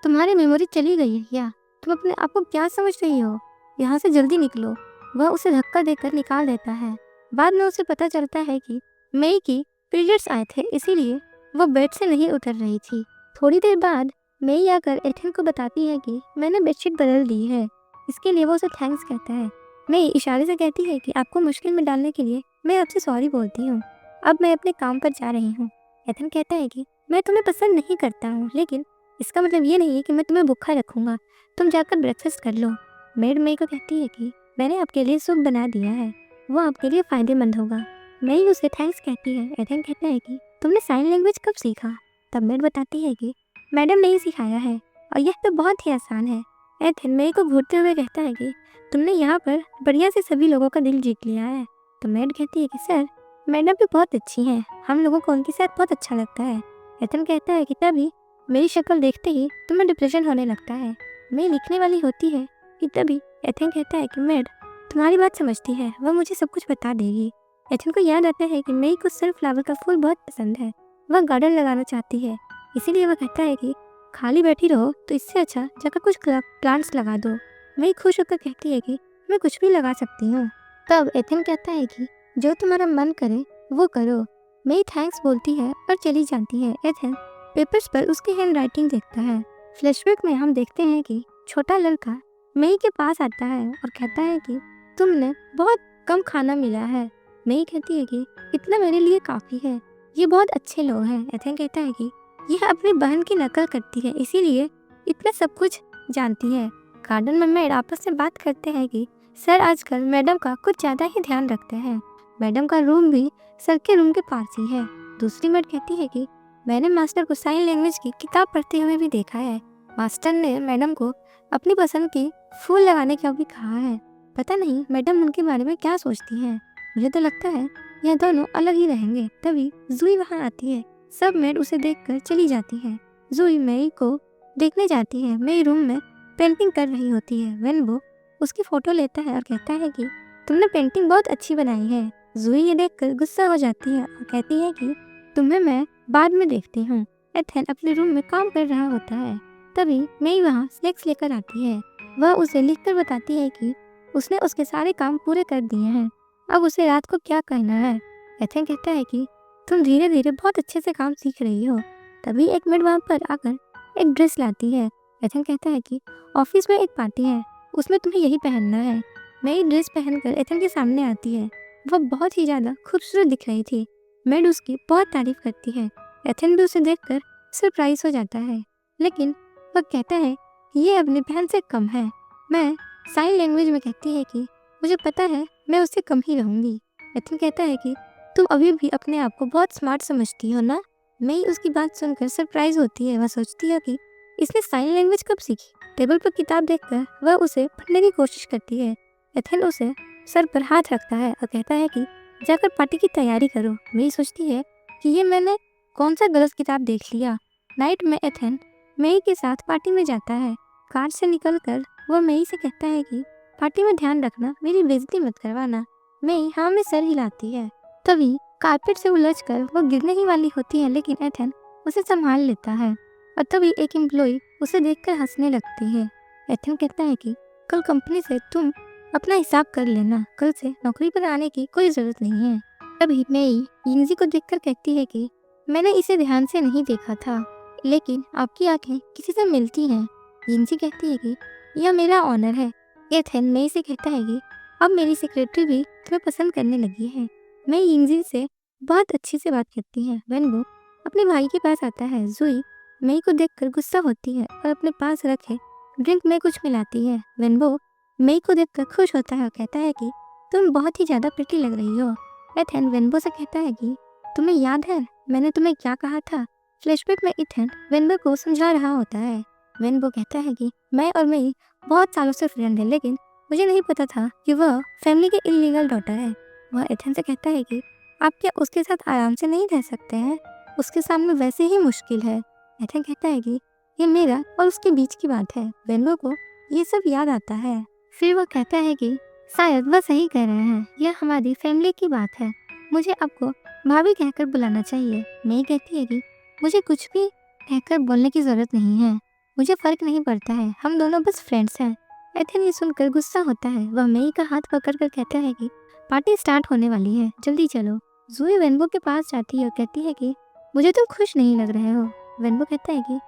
तुम्हारी मेमोरी चली गई है क्या? तुम अपने आप को क्या समझ रही हो? यहाँ से जल्दी निकलो। वह उसे धक्का देकर निकाल देता है। बाद में उसे पता चलता है कि मई की पीरियड्स आए थे, इसीलिए वो बेड से नहीं उतर रही थी। थोड़ी देर बाद मई आकर एथन को बताती है कि मैंने बेडशीट बदल दी है। इसके लिए वो उसे थैंक्स कहता है। मई इशारे से कहती है कि आपको मुश्किल में डालने के लिए मैं आपसे सॉरी बोलती हूँ। अब मैं अपने काम पर जा रही हूँ। एथन कहता है कि मैं तुम्हें पसंद नहीं करता हूँ, लेकिन इसका मतलब ये नहीं है कि मैं तुम्हें भूखा रखूँगा। तुम जाकर ब्रेकफास्ट कर लो। मेड मई को कहती है कि मैंने आपके लिए सूप बना दिया है, वो आपके लिए फ़ायदेमंद होगा। मई उसे थैंक्स कहती है। एथन कहता है कि तुमने साइन लैंग्वेज कब सीखा? तब मेड बताती है कि मैडम ने ही सिखाया है और यह तो बहुत ही आसान है। एथन मई को घूरते हुए कहता है कि तुमने यहाँ पर बढ़िया से सभी लोगों का दिल जीत लिया है। तो मेड कहती है कि सर, मैडम भी बहुत अच्छी हैं, हम लोगों को उनके साथ बहुत अच्छा लगता है। एथन कहता है कि तभी मेरी शक्ल देखते ही तुम्हें डिप्रेशन होने लगता है। मैं लिखने वाली होती है कि तभी एथन कहता है कि मेड तुम्हारी बात समझती है, वह मुझे सब कुछ बता देगी। एथन को याद आता है कि मई को सनफ्लावर का फूल बहुत पसंद है, वह गार्डन लगाना चाहती है। इसीलिए वह कहता है कि खाली बैठी रहो तो इससे अच्छा जाकर कुछ प्लांट्स लगा दो। मई खुश होकर कहती है कि मैं कुछ भी लगा सकती हूँ। तब एथन कहता है कि जो तुम्हारा मन करे वो करो। मई थैंक्स बोलती है और चली जाती है। एथन पेपर्स पर उसकी हैंड राइटिंग देखता है। फ्लैशबैक में हम देखते हैं कि छोटा लड़का मई के पास आता है और कहता है कि तुमने बहुत कम खाना मिला है। मई कहती है कि इतना मेरे लिए काफ़ी है, ये बहुत अच्छे लोग हैं। एथन कहता है कि यह अपनी बहन की नकल करती है, इसीलिए इतना सब कुछ जानती है। गार्डन में मेड आपस में बात करते हैं कि सर आजकल मैडम का कुछ ज़्यादा ही ध्यान रखते हैं। मैडम का रूम भी सर के रूम के पास ही है। दूसरी मेड कहती है कि मैंने मास्टर को साइन लैंग्वेज की किताब पढ़ते हुए भी देखा है। मास्टर ने मैडम को अपनी पसंद की फूल लगाने का भी कहा है। पता नहीं मैडम उनके बारे में क्या सोचती हैं। मुझे तो लगता है यह दोनों अलग ही रहेंगे। तभी जुई वहाँ आती है। सब मेड उसे देखकर चली जाती है। जुई मई को देखने जाती है। मई रूम में पेंटिंग कर रही होती है। वेनबो उसकी फोटो लेता है और कहता है कि तुमने पेंटिंग बहुत अच्छी बनाई है। जुई ये देखकर गुस्सा हो जाती है और कहती है कि तुम्हें मैं बाद में देखती हूँ। एथन अपने रूम में काम कर रहा होता है। तभी मई वहाँ स्लेक्स लेकर आती है। वह उसे लिखकर बताती है कि उसने उसके सारे काम पूरे कर दिए हैं, अब उसे रात को क्या करना है। एथन कहता है कि तुम धीरे धीरे बहुत अच्छे से काम सीख रही हो। तभी एक मेड वहाँ पर आकर एक ड्रेस लाती है। एथन कहता है कि ऑफिस में एक पार्टी है, उसमें तुम्हें यही पहनना है। नई ड्रेस पहनकर एथन के सामने आती है। वह बहुत ही ज़्यादा खूबसूरत दिख रही थी। मेड उसकी बहुत तारीफ करती है। एथन भी उसे देखकर सरप्राइज हो जाता है, लेकिन वह कहता है कि ये अपनी बहन से कम है। मैं साइन लैंग्वेज में कहती है कि मुझे पता है मैं उससे कम ही रहूँगी। एथन कहता है कि तुम अभी भी अपने आप को बहुत स्मार्ट समझती हो ना। मई उसकी बात सुनकर सरप्राइज होती है। वह सोचती है कि इसने साइन लैंग्वेज कब सीखी। टेबल पर किताब देखकर वह उसे पढ़ने की कोशिश करती है। एथन उसे सर पर हाथ रखता है और कहता है कि जाकर पार्टी की तैयारी करो। मई सोचती है कि ये मैंने कौन सा गलत किताब देख लिया। नाइट में एथन मई के साथ पार्टी में जाता है। कार से निकलकर वह मई से कहता है कि पार्टी में ध्यान रखना, मेरी बेइज्जती मत करवाना। मई हाँ में सर हिलाती है। तभी कारपेट से उलझकर वह गिरने ही वाली होती है, लेकिन एथन उसे संभाल लेता है और तभी एक एम्प्लॉय उसे देखकर हंसने लगती है। एथन कहता है कि कल कंपनी से तुम अपना हिसाब कर लेना, कल से नौकरी पर आने की कोई ज़रूरत नहीं है। तभी मई यिंजी को देखकर कहती है कि मैंने इसे ध्यान से नहीं देखा था, लेकिन आपकी आंखें किसी से मिलती हैं। यिंजी कहती है कि यह मेरा ऑनर है। एथन मई से कहता है कि अब मेरी सेक्रेटरी भी तुम्हें पसंद करने लगी है। मई यिंजी से बहुत अच्छी से बात करती है। वेनबो अपने भाई के पास आता है। जुई मई को देखकर गुस्सा होती है और अपने पास रखे ड्रिंक में कुछ मिलाती है। वेनबो मई को देखकर खुश होता है और कहता है कि तुम बहुत ही ज़्यादा प्रिटी लग रही हो। एथन वेनबो से कहता है कि तुम्हें याद है मैंने तुम्हें क्या कहा था। फ्लैशबैक में एथन वेनबो को समझा रहा होता है। वेनबो कहता है कि मैं और मई बहुत सालों से फ्रेंड है, लेकिन मुझे नहीं पता था कि वह फैमिली के इलीगल डॉटर है। वह एथन से कहता है कि आप क्या उसके साथ आराम से नहीं रह सकते हैं, उसके सामने वैसे ही मुश्किल है। एथन कहता है कि ये मेरा और उसके बीच की बात है। वेनबो को ये सब याद आता है। फिर वह कहता है कि शायद वह सही कह रहे हैं, यह हमारी फैमिली की बात है। मुझे आपको भाभी कहकर बुलाना चाहिए। मई कहती है कि मुझे कुछ भी कहकर बोलने की ज़रूरत नहीं है, मुझे फ़र्क नहीं पड़ता है, हम दोनों बस फ्रेंड्स हैं। एथन ये सुनकर गुस्सा होता है। वह मई का हाथ पकड़कर कहता है कि पार्टी स्टार्ट होने वाली है, जल्दी चलो। जूही वेनबो के पास जाती है और कहती है कि मुझे तुम खुश नहीं लग रहे हो। वेनबो कहता है कि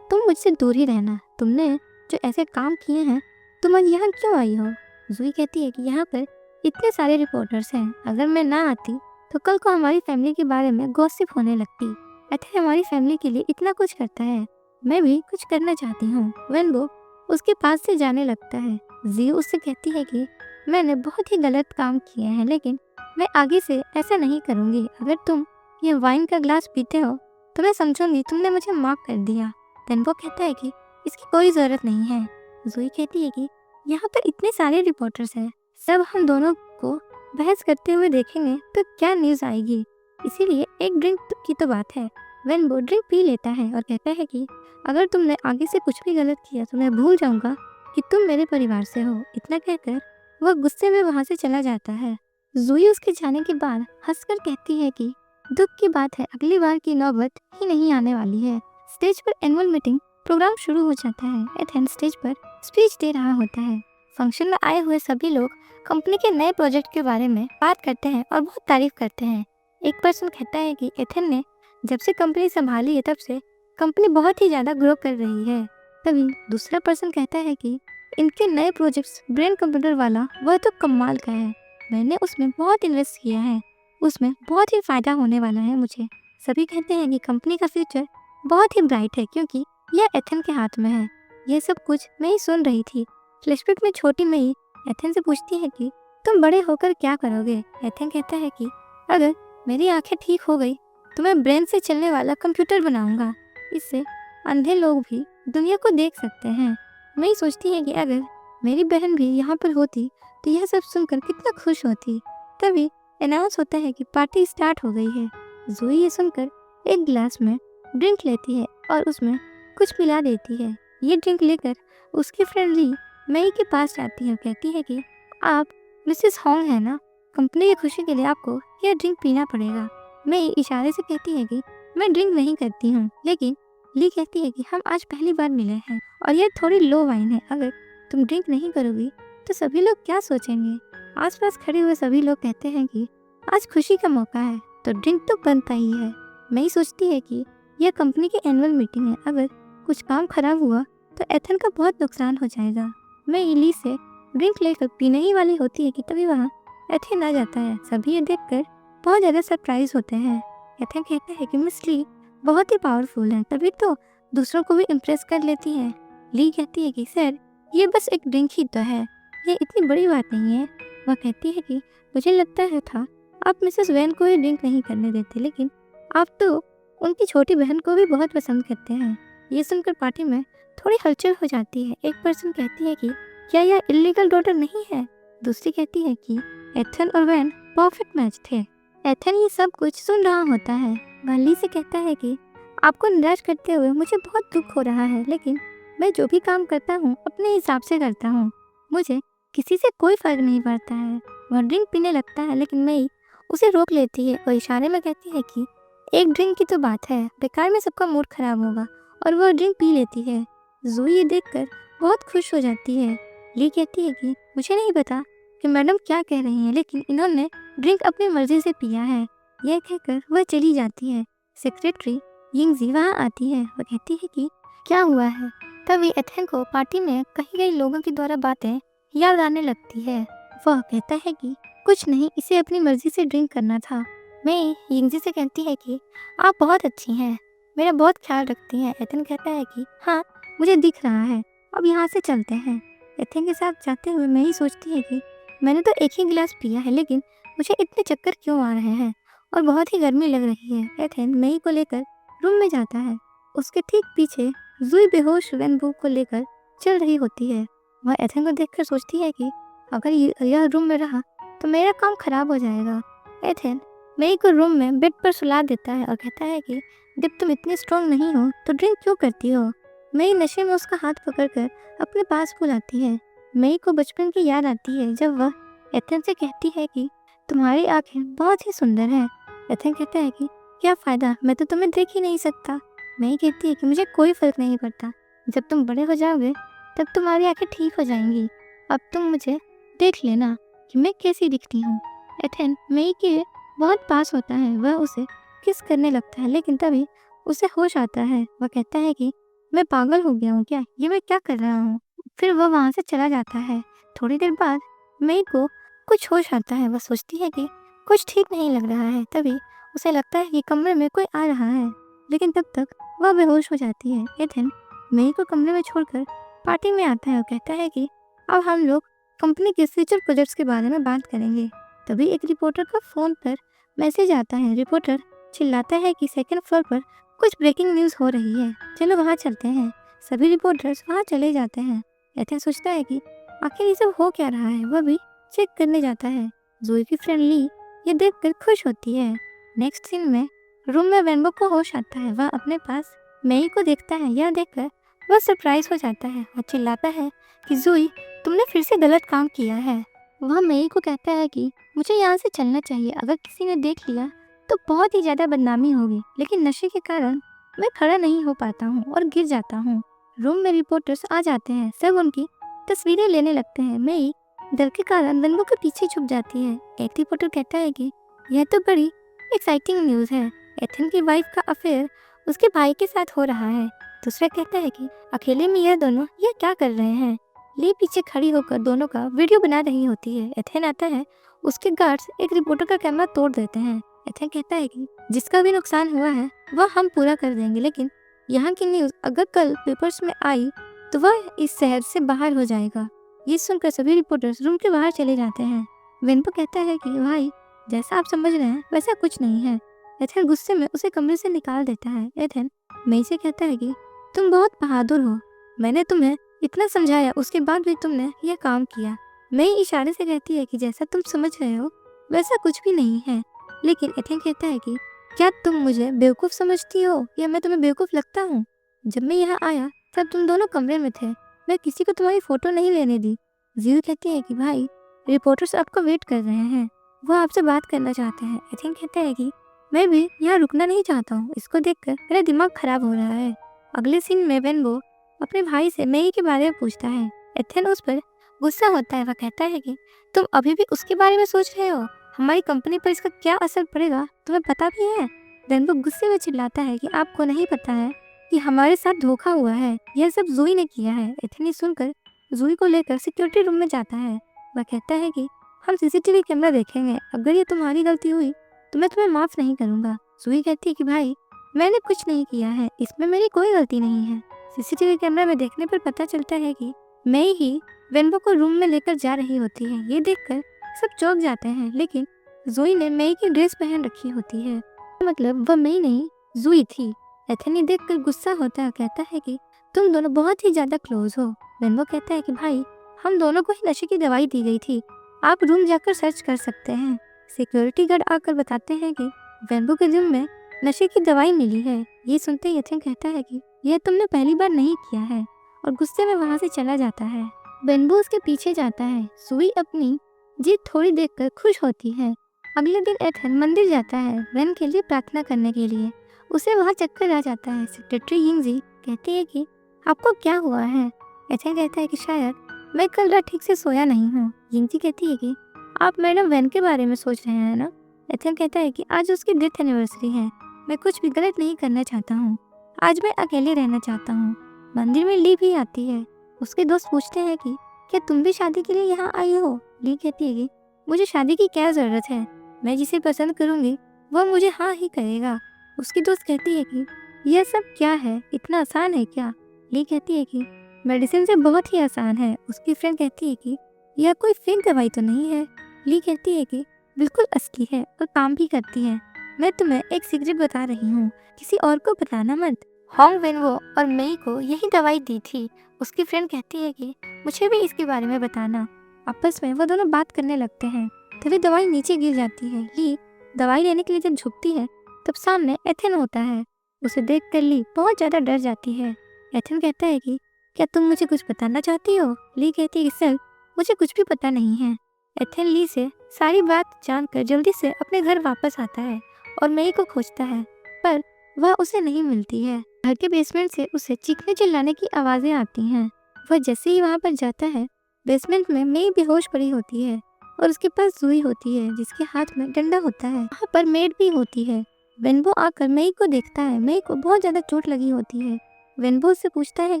तुम मुझसे दूर ही रहना, तुमने जो ऐसे काम किए हैं, तुम आज यहाँ क्यों आई हो? जूही कहती है कि यहाँ पर इतने सारे रिपोर्टर्स हैं, अगर मैं ना आती तो कल को हमारी फैमिली के बारे में गॉसिप होने लगती। एथन हमारी फैमिली के लिए इतना कुछ करता है, मैं भी कुछ करना चाहती हूँ। वेनबो उसके पास से जाने लगता है। जी उससे कहती है कि मैंने बहुत ही गलत काम किए हैं, लेकिन मैं आगे से ऐसा नहीं करूँगी। अगर तुम ये वाइन का ग्लास पीते हो तो मैं समझूंगी तुमने मुझे माफ कर दिया। वेनबो कहता है कि इसकी कोई ज़रूरत नहीं है। जूही कहती है कि यहाँ पर इतने सारे रिपोर्टर्स हैं, सब हम दोनों को बहस करते हुए देखेंगे तो क्या न्यूज़ आएगी, इसीलिए एक ड्रिंक की तो बात है। वेनबो ड्रिंक पी लेता है और कहता है कि अगर तुमने आगे से कुछ भी गलत किया तो मैं भूल जाऊंगा कि तुम मेरे परिवार से हो। इतना कहकर वह गुस्से में वहां से चला जाता है। जूही उसके जाने के बाद हंसकर कहती है कि दुख की बात है, अगली बार की नौबत ही नहीं आने वाली है। स्टेज पर एनुअल मीटिंग प्रोग्राम शुरू हो जाता है। एथन स्टेज पर स्पीच दे रहा होता है। फंक्शन में आए हुए सभी लोग कंपनी के नए प्रोजेक्ट के बारे में बात करते हैं और बहुत तारीफ करते हैं। एक पर्सन कहता है कि एथन ने जब से कंपनी संभाली है तब से कंपनी बहुत ही ज़्यादा ग्रो कर रही है। तभी दूसरा पर्सन कहता है कि इनके नए प्रोजेक्ट्स ब्रेन कंप्यूटर वाला वह तो कमाल का है, मैंने उसमें बहुत इन्वेस्ट किया है, उसमें बहुत ही फ़ायदा होने वाला है मुझे। सभी कहते हैं कि कंपनी का फ्यूचर बहुत ही ब्राइट है क्योंकि यह एथन के हाथ में है। यह सब कुछ मैं ही सुन रही थी। फ्लैशबैक में छोटी मई एथन से पूछती है कि तुम बड़े होकर क्या करोगे? एथन कहता है कि अगर मेरी आंखें ठीक हो गई तो मैं ब्रेन से चलने वाला कंप्यूटर बनाऊंगा, इससे अंधे लोग भी दुनिया को देख सकते हैं। मई सोचती है कि अगर मेरी बहन भी यहाँ पर होती तो यह सब सुनकर कितना खुश होती। तभी अनाउंस होता है कि पार्टी स्टार्ट हो गई है। जूही ये सुनकर एक गिलास में ड्रिंक लेती है और उसमें कुछ मिला देती है। ये ड्रिंक लेकर उसकी फ्रेंड ली मई के पास जाती है और कहती है कि आप मिसेस होंग है ना, कंपनी की खुशी के लिए आपको यह ड्रिंक पीना पड़ेगा। मई इशारे से कहती है कि मैं ड्रिंक नहीं करती हूँ, लेकिन ली कहती है कि हम आज पहली बार मिले हैं और यह थोड़ी लो वाइन है, अगर तुम ड्रिंक नहीं करोगी तो सभी लोग क्या सोचेंगे। आसपास खड़े हुए सभी लोग कहते हैं कि आज खुशी का मौका है तो ड्रिंक तो बनता ही है। मई सोचती है कि यह कंपनी की एनुअल मीटिंग है, अगर कुछ काम खराब हुआ तो एथन का बहुत नुकसान हो जाएगा। मई ली से ड्रिंक लेकर पीने ही वाली होती है कि तभी वहाँ एथन आ जाता है। सभी ये देखकर बहुत ज़्यादा सरप्राइज होते हैं। एथन कहता है कि मिस ली बहुत ही पावरफुल है, तभी तो दूसरों को भी इम्प्रेस कर लेती है। ली कहती है कि सर ये बस एक ड्रिंक ही तो है, ये इतनी बड़ी बात नहीं है। वह कहती है कि मुझे लगता है था आप मिसेस वैन को ही ड्रिंक नहीं करने देते, लेकिन आप तो उनकी छोटी बहन को भी बहुत पसंद करते हैं। ये सुनकर पार्टी में थोड़ी हलचल हो जाती है। एक पर्सन कहती है कि क्या यह इलीगल डॉटर नहीं है? दूसरी कहती है कि एथन और वैन परफेक्ट मैच थे। एथन ये सब कुछ सुन रहा होता है। वह ली से कहता है कि आपको निराश करते हुए मुझे बहुत दुख हो रहा है, लेकिन मैं जो भी काम करता हूँ अपने हिसाब से करता हूँ, मुझे किसी से कोई फर्क नहीं पड़ता है। वह ड्रिंक पीने लगता है, लेकिन मई उसे रोक लेती है और इशारे में कहती है कि एक ड्रिंक की तो बात है, बेकार में सबका मूड खराब होगा, और वह ड्रिंक पी लेती है। जूही ये देखकर बहुत खुश हो जाती है। ली कहती है कि मुझे नहीं पता कि मैडम क्या कह रही हैं, लेकिन इन्होंने ड्रिंक अपनी मर्जी से पिया है। यह कहकर वह चली जाती है। सेक्रेटरी यिंगजी वहाँ आती है और कहती है कि क्या हुआ है। तभी एथन को पार्टी में कही गई लोगों के द्वारा बातें याद आने लगती है। वह कहता है कि कुछ नहीं, इसे अपनी मर्जी से ड्रिंक करना था। मैं यिंगजी से कहती है कि आप बहुत अच्छी हैं, मेरा बहुत ख्याल रखती हैं। एथन कहता है कि हाँ मुझे दिख रहा है, अब यहाँ से चलते हैं। एथन के साथ जाते हुए मैं ही सोचती है कि मैंने तो एक ही गिलास पिया है, लेकिन मुझे इतने चक्कर क्यों आ रहे हैं और बहुत ही गर्मी लग रही है। एथन मई को लेकर रूम में जाता है। उसके ठीक पीछे जूही बेहोश वेनबू को लेकर चल रही होती है। वह एथन को देखकर सोचती है कि अगर यह रूम में रहा तो मेरा काम खराब हो जाएगा। एथन मई को रूम में बेड पर सुला देता है और कहता है कि जब तुम इतनी स्ट्रांग नहीं हो तो ड्रिंक क्यों करती हो। मई नशे में उसका हाथ पकड़कर अपने पास बुलाती है। मई को बचपन की याद आती है जब वह एथन से कहती है कि तुम्हारी आंखें बहुत ही सुंदर हैं। एथन कहता है कि क्या फ़ायदा, मैं तो तुम्हें देख ही नहीं सकता। मैं कहती है कि मुझे कोई फ़र्क नहीं पड़ता, जब तुम बड़े हो जाओगे तब तुम्हारी आंखें ठीक हो जाएंगी। अब तुम मुझे देख लेना कि मैं कैसी दिखती हूँ। एथन मई के बहुत पास होता है, वह उसे किस करने लगता है, लेकिन तभी उसे होश आता है। वह कहता है कि मैं पागल हो गया हूँ क्या, ये मैं क्या कर रहा हूँ। फिर वह वहाँ से चला जाता है। थोड़ी देर बाद मई को कुछ होश आता है। वह सोचती है कि कुछ ठीक नहीं लग रहा है। तभी उसे लगता है कि कमरे में कोई आ रहा है, लेकिन तब तक वह बेहोश हो जाती है। एथन मई को कमरे में छोड़कर पार्टी में आता है और कहता है कि अब हम लोग कंपनी के फ्यूचर प्रोजेक्ट्स के बारे में बात करेंगे। तभी एक रिपोर्टर का फ़ोन पर मैसेज आता है। रिपोर्टर चिल्लाता है कि सेकंड फ्लोर पर कुछ ब्रेकिंग न्यूज़ हो रही है, चलो वहाँ चलते हैं। सभी रिपोर्टर्स वहाँ चले जाते हैं। एथन सोचता है कि आखिर ये सब हो क्या रहा है। वह भी चेक करने जाता है। जोई की फ्रेंड ली ये देखकर खुश होती है। नेक्स्ट सीन में रूम में वेनबो को होश आता है। वह अपने पास मई को देखता है। यह देखकर वह सरप्राइज हो जाता है और चिल्लाता है कि जोई, तुमने फिर से गलत काम किया है। वह मई को कहता है कि मुझे यहाँ से चलना चाहिए, अगर किसी ने देख लिया तो बहुत ही ज़्यादा बदनामी होगी, लेकिन नशे के कारण मैं खड़ा नहीं हो पाता हूँ और गिर जाता हूँ। रूम में रिपोर्टर्स आ जाते हैं। सब उनकी तस्वीरें लेने लगते हैं। मई डर के कारण वेनबो के पीछे छुप जाती है। एक रिपोर्टर कहता है कि यह तो बड़ी एक्साइटिंग न्यूज़ है, एथन की वाइफ का अफेयर उसके भाई के साथ हो रहा है। दूसरा कहता है कि अकेले में यह दोनों ये क्या कर रहे हैं। ली पीछे खड़ी होकर दोनों का वीडियो बना रही होती है। एथन आता है। उसके गार्ड्स एक रिपोर्टर का कैमरा तोड़ देते हैं। एथन कहता है कि जिसका भी नुकसान हुआ है वह हम पूरा कर देंगे, लेकिन यहाँ की न्यूज़ अगर कल पेपर्स में आई तो वह इस शहर से बाहर हो जाएगा। ये सुनकर सभी रिपोर्टर्स रूम के बाहर चले जाते हैं। वेनबो कहता है कि भाई, जैसा आप समझ रहे हैं वैसा कुछ नहीं है। एथन गुस्से में उसे कमरे से निकाल देता है। एथन मई से कहता है कि तुम बहुत बहादुर हो, मैंने तुम्हें इतना समझाया उसके बाद भी तुमने यह काम किया। मई इशारे से कहती है कि जैसा तुम समझ रहे हो वैसा कुछ भी नहीं है। लेकिन एथन कहता है कि क्या तुम मुझे बेवकूफ़ समझती हो या मैं तुम्हें बेवकूफ़ लगता हूँ। जब मैं यहाँ आया तब तुम दोनों कमरे में थे, मैं किसी को तुम्हारी फ़ोटो नहीं लेने दी। जीव कहती है कि भाई, रिपोर्टर्स आपको वेट कर रहे हैं, वो आपसे बात करना चाहते हैं। एथन कहता है कि मैं भी यहाँ रुकना नहीं चाहता हूँ, इसको देखकर मेरा दिमाग खराब हो रहा है। अगले सीन में वेनबो अपने भाई से मई के बारे में पूछता है। एथन उस पर गुस्सा होता है। वह कहता है कि तुम अभी भी उसके बारे में सोच रहे हो, हमारी कंपनी पर इसका क्या असर पड़ेगा तुम्हें पता भी है। वेनबो गुस्से में चिल्लाता है कि आपको नहीं पता है कि हमारे साथ धोखा हुआ है, यह सब जोई ने किया है। एथन ये सुनकर जोई को लेकर सिक्योरिटी रूम में जाता है। वह कहता है कि हम सीसीटीवी कैमरा देखेंगे, अगर ये तुम्हारी गलती हुई तो मैं तुम्हें माफ़ नहीं करूँगा। जोई कहती है कि भाई, मैंने कुछ नहीं किया है, इसमें मेरी कोई गलती नहीं है। सीसीटीवी कैमरा में देखने पर पता चलता है कि मई ही वेनबो को रूम में लेकर जा रही होती है। ये देखकर सब चौंक जाते हैं, लेकिन जोई ने मई की ड्रेस पहन रखी होती है, मतलब वह मई नहीं जोई थी। एथन ये देखकर गुस्सा होता है, कहता है कि तुम दोनों बहुत ही ज़्यादा क्लोज हो। वेनबो कहता है कि भाई, हम दोनों को ही नशे की दवाई दी गई थी, आप रूम जाकर सर्च कर सकते हैं। सिक्योरिटी गार्ड आकर बताते हैं कि वेनबो के रूम में नशे की दवाई मिली है। ये सुनते ही एथन कहता है कि यह तुमने पहली बार नहीं किया है, और गुस्से में वहाँ से चला जाता है। वेनबो उसके पीछे जाता है। सुई अपनी जीत थोड़ी देखकर खुश होती है। अगले दिन एथन मंदिर जाता है वेन के लिए प्रार्थना करने के लिए। उसे वहाँ चक्कर आ जाता है। सेक्रेटरी यिंगजी कहती है कि आपको क्या हुआ है। एथन कहता है कि शायद मैं कल रात ठीक से सोया नहीं हूँ। यिंगजी कहती है कि आप मैडम वेन के बारे में सोच रहे हैं ना। एथन कहता है कि आज उसकी डेथ एनिवर्सरी है, मैं कुछ भी गलत नहीं करना चाहता हूँ, आज मैं अकेले रहना चाहता हूँ। मंदिर में ली भी आती है। उसके दोस्त पूछते हैं कि क्या तुम भी शादी के लिए यहाँ आई हो। ली कहती है कि मुझे शादी की क्या ज़रूरत है, मैं जिसे पसंद करूँगी वह मुझे हाँ ही करेगा। उसकी दोस्त कहती है कि यह सब क्या है, इतना आसान है क्या। ली कहती है कि मेडिसिन से बहुत ही आसान है। उसकी फ्रेंड कहती है कि यह कोई फेक दवाई तो नहीं है। ली कहती है कि बिल्कुल असली है और काम भी करती है। मैं तुम्हें एक सीक्रेट बता रही हूँ, किसी और को बताना मत। होंग वेनबो और मई को यही दवाई दी थी। उसकी फ्रेंड कहती है कि मुझे भी इसके बारे में बताना। आपस में वो दोनों बात करने लगते हैं। तभी दवाई नीचे गिर जाती है। ली दवाई लेने के लिए जब झुकती है तब सामने एथन होता है। उसे देखकर ली बहुत ज़्यादा डर जाती है। एथन कहता है कि क्या तुम मुझे कुछ बताना चाहती हो। ली कहती है कि सर, मुझे कुछ भी पता नहीं है। एथन ली से सारी बात जानकर जल्दी से अपने घर वापस आता है और मई को खोजता है, पर वह उसे नहीं मिलती है। घर के बेसमेंट से उसे चीखने चिल्लाने की आवाजें आती हैं। वह जैसे ही वहां पर जाता है, बेसमेंट में मई बेहोश पड़ी होती है और उसके पास जुई होती है जिसके हाथ में डंडा होता है। वहाँ पर मेड भी होती है। वेनबो आकर मई को देखता है। मई को बहुत ज्यादा चोट लगी होती है। वेनबो उससे पूछता है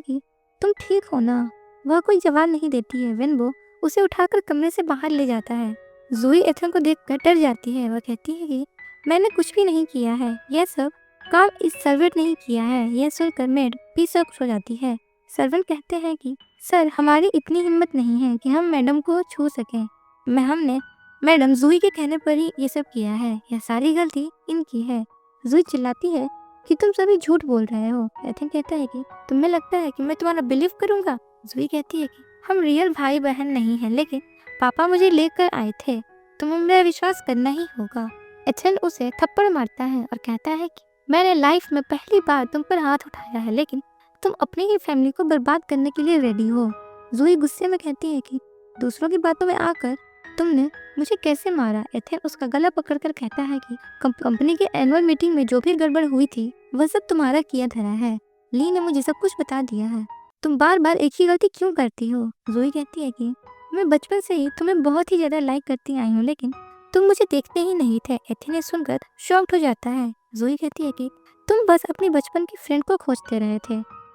कि तुम ठीक हो ना? वह कोई जवाब नहीं देती है। वेनबो उसे उठाकर कमरे से बाहर ले जाता है। जुई एथन को देखकर डर जाती है। वह कहती है कि मैंने कुछ भी नहीं किया है, यह सब काम इस सर्वेंट ने ही किया है। यह सुनकर मेड भी शॉक हो जाती है। सर्वेंट कहते हैं कि सर, हमारी इतनी हिम्मत नहीं है कि हम मैडम को छू सकें। हमने मैडम जुई के कहने पर ही ये सब किया है। यह सारी गलती इनकी है। जुई चिल्लाती है कि तुम सभी झूठ बोल रहे हो। एथन कहता है कि तुम्हें लगता है कि मैं तुम्हारा बिलीव करूंगा? जुई कहती है कि हम रियल भाई बहन नहीं हैं, लेकिन पापा मुझे लेकर आए थे, तुम्हें मेरा विश्वास करना ही होगा। एथन उसे थप्पड़ मारता है और कहता है कि मैंने लाइफ में पहली बार तुम पर हाथ उठाया है, लेकिन तुम अपनी ही फैमिली को बर्बाद करने के लिए रेडी हो। जुई गुस्से में कहती है कि दूसरों की बातों में आकर तुमने मुझे कैसे मारा? एथन उसका गला पकड़कर कहता है कि कंपनी के एनुअल मीटिंग में जो भी गड़बड़ हुई थी वह सब तुम्हारा किया धरा है। ली ने मुझे सब कुछ बता दिया है। तुम बार बार एक ही गलती क्यों करती हो? जुई कहती है कि मैं बचपन से ही तुम्हें बहुत ही ज्यादा लाइक करती आई हूँ, लेकिन तुम मुझे देखते ही नहीं थे। एथन ने सुनकर शॉक्ड हो जाता है। जुई कहती है कि तुम बस अपनी बचपन की फ्रेंड को खोजते रहे थे।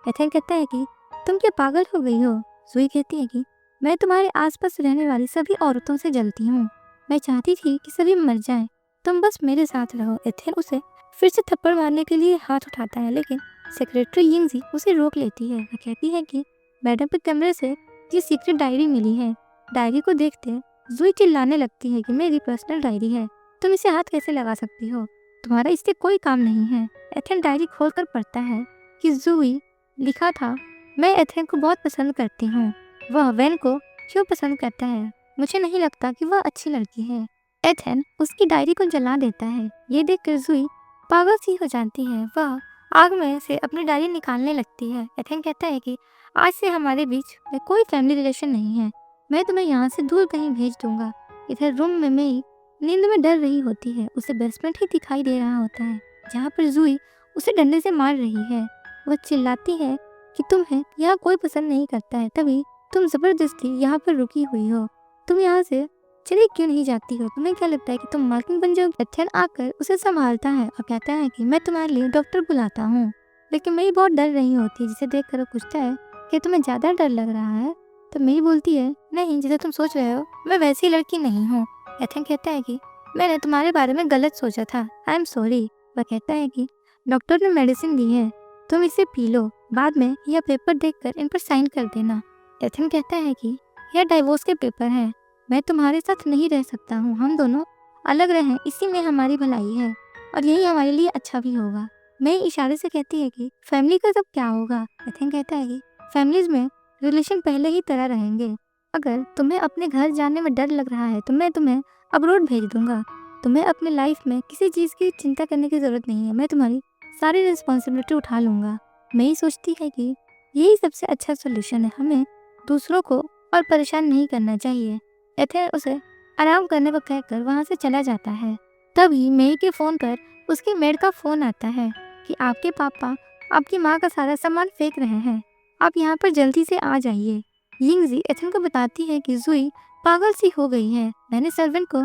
एथन कहता है कि तुम क्या पागल हो गई हो? जुई कहती है कि मैं तुम्हारे आसपास रहने वाली सभी औरतों से जलती हूँ। मैं चाहती थी कि सभी मर जाएं, तुम बस मेरे साथ रहो। एथन उसे फिर से थप्पड़ मारने के लिए हाथ उठाता है, लेकिन सेक्रेटरी यिंगजी उसे रोक लेती है। वह कहती है कि मैडम के कमरे से ये सीक्रेट डायरी मिली है। डायरी को देखते जुई चिल्लाने लगती है कि मेरी पर्सनल डायरी है, तुम इसे हाथ कैसे लगा सकती हो? तुम्हारा इससे कोई काम नहीं है। एथन डायरी खोलकर पढ़ता है कि जुई लिखा था, मैं एथन को बहुत पसंद करती हूँ। वह वेन को क्यों पसंद करता है? मुझे नहीं लगता कि वह अच्छी लड़की है। एथन उसकी डायरी को जला देता है। ये देखकर जुई पागल सी हो जाती है। वह आग में से अपनी डायरी निकालने लगती है। एथन कहता है कि आज से हमारे बीच में कोई फैमिली रिलेशन नहीं है, मैं तुम्हें यहाँ से दूर कहीं भेज दूंगा। इधर रूम में मई नींद में डर रही होती है। उसे बेसमेंट ही दिखाई दे रहा होता है जहाँ पर जुई उसे डंडे से मार रही है। वह चिल्लाती है कि तुम्हें यहाँ कोई पसंद नहीं करता है, तभी तुम जबरदस्ती यहाँ पर रुकी हुई हो। तुम यहाँ से चली क्यों नहीं जाती हो? तुम्हें क्या लगता है कि तुम मार्किंग बन जाओगी? एथन आकर उसे संभालता है और कहता है कि मैं तुम्हारे लिए डॉक्टर बुलाता हूँ। लेकिन मई बहुत डर रही होती है, जिसे देखकर पूछता है कि तुम्हें ज्यादा डर लग रहा है? तो मई बोलती है, नहीं, जैसे तुम सोच रहे हो मैं वैसी लड़की नहीं हूँ। एथन कहता है कि मैंने तुम्हारे बारे में गलत सोचा था, आई एम सॉरी। वह कहता है कि डॉक्टर ने मेडिसिन दी है, तुम इसे पी लो, बाद में यह पेपर देखकर इन पर साइन कर देना। एथन कहता है कि यह डाइवोर्स के पेपर हैं, मैं तुम्हारे साथ नहीं रह सकता हूँ, हम दोनों अलग रहें, इसी में हमारी भलाई है और यही हमारे लिए अच्छा भी होगा। मैं इशारे से कहती है कि फैमिली का सब क्या होगा? एथन कहता है कि फैमिलीज में रिलेशन पहले ही तरह रहेंगे। अगर तुम्हें अपने घर जाने में डर लग रहा है तो मैं तुम्हें अब्रॉड भेज दूंगा। तुम्हें अपने लाइफ में किसी चीज़ की चिंता करने की ज़रूरत नहीं है, मैं तुम्हारी सारी रिस्पॉन्सिबिलिटी उठा लूँगा। मैं सोचती है कि यही सबसे अच्छा सोल्यूशन है, हमें दूसरों को और परेशान नहीं करना चाहिए। एथन उसे आराम करने को कहकर वहाँ से चला जाता है। तभी मई के फ़ोन पर उसकी मेड का फ़ोन आता है कि आपके पापा आपकी माँ का सारा सामान फेंक रहे हैं, आप यहाँ पर जल्दी से आ जाइए। यिंगजी एथन को बताती है कि जुई पागल सी हो गई है, मैंने सर्वेंट को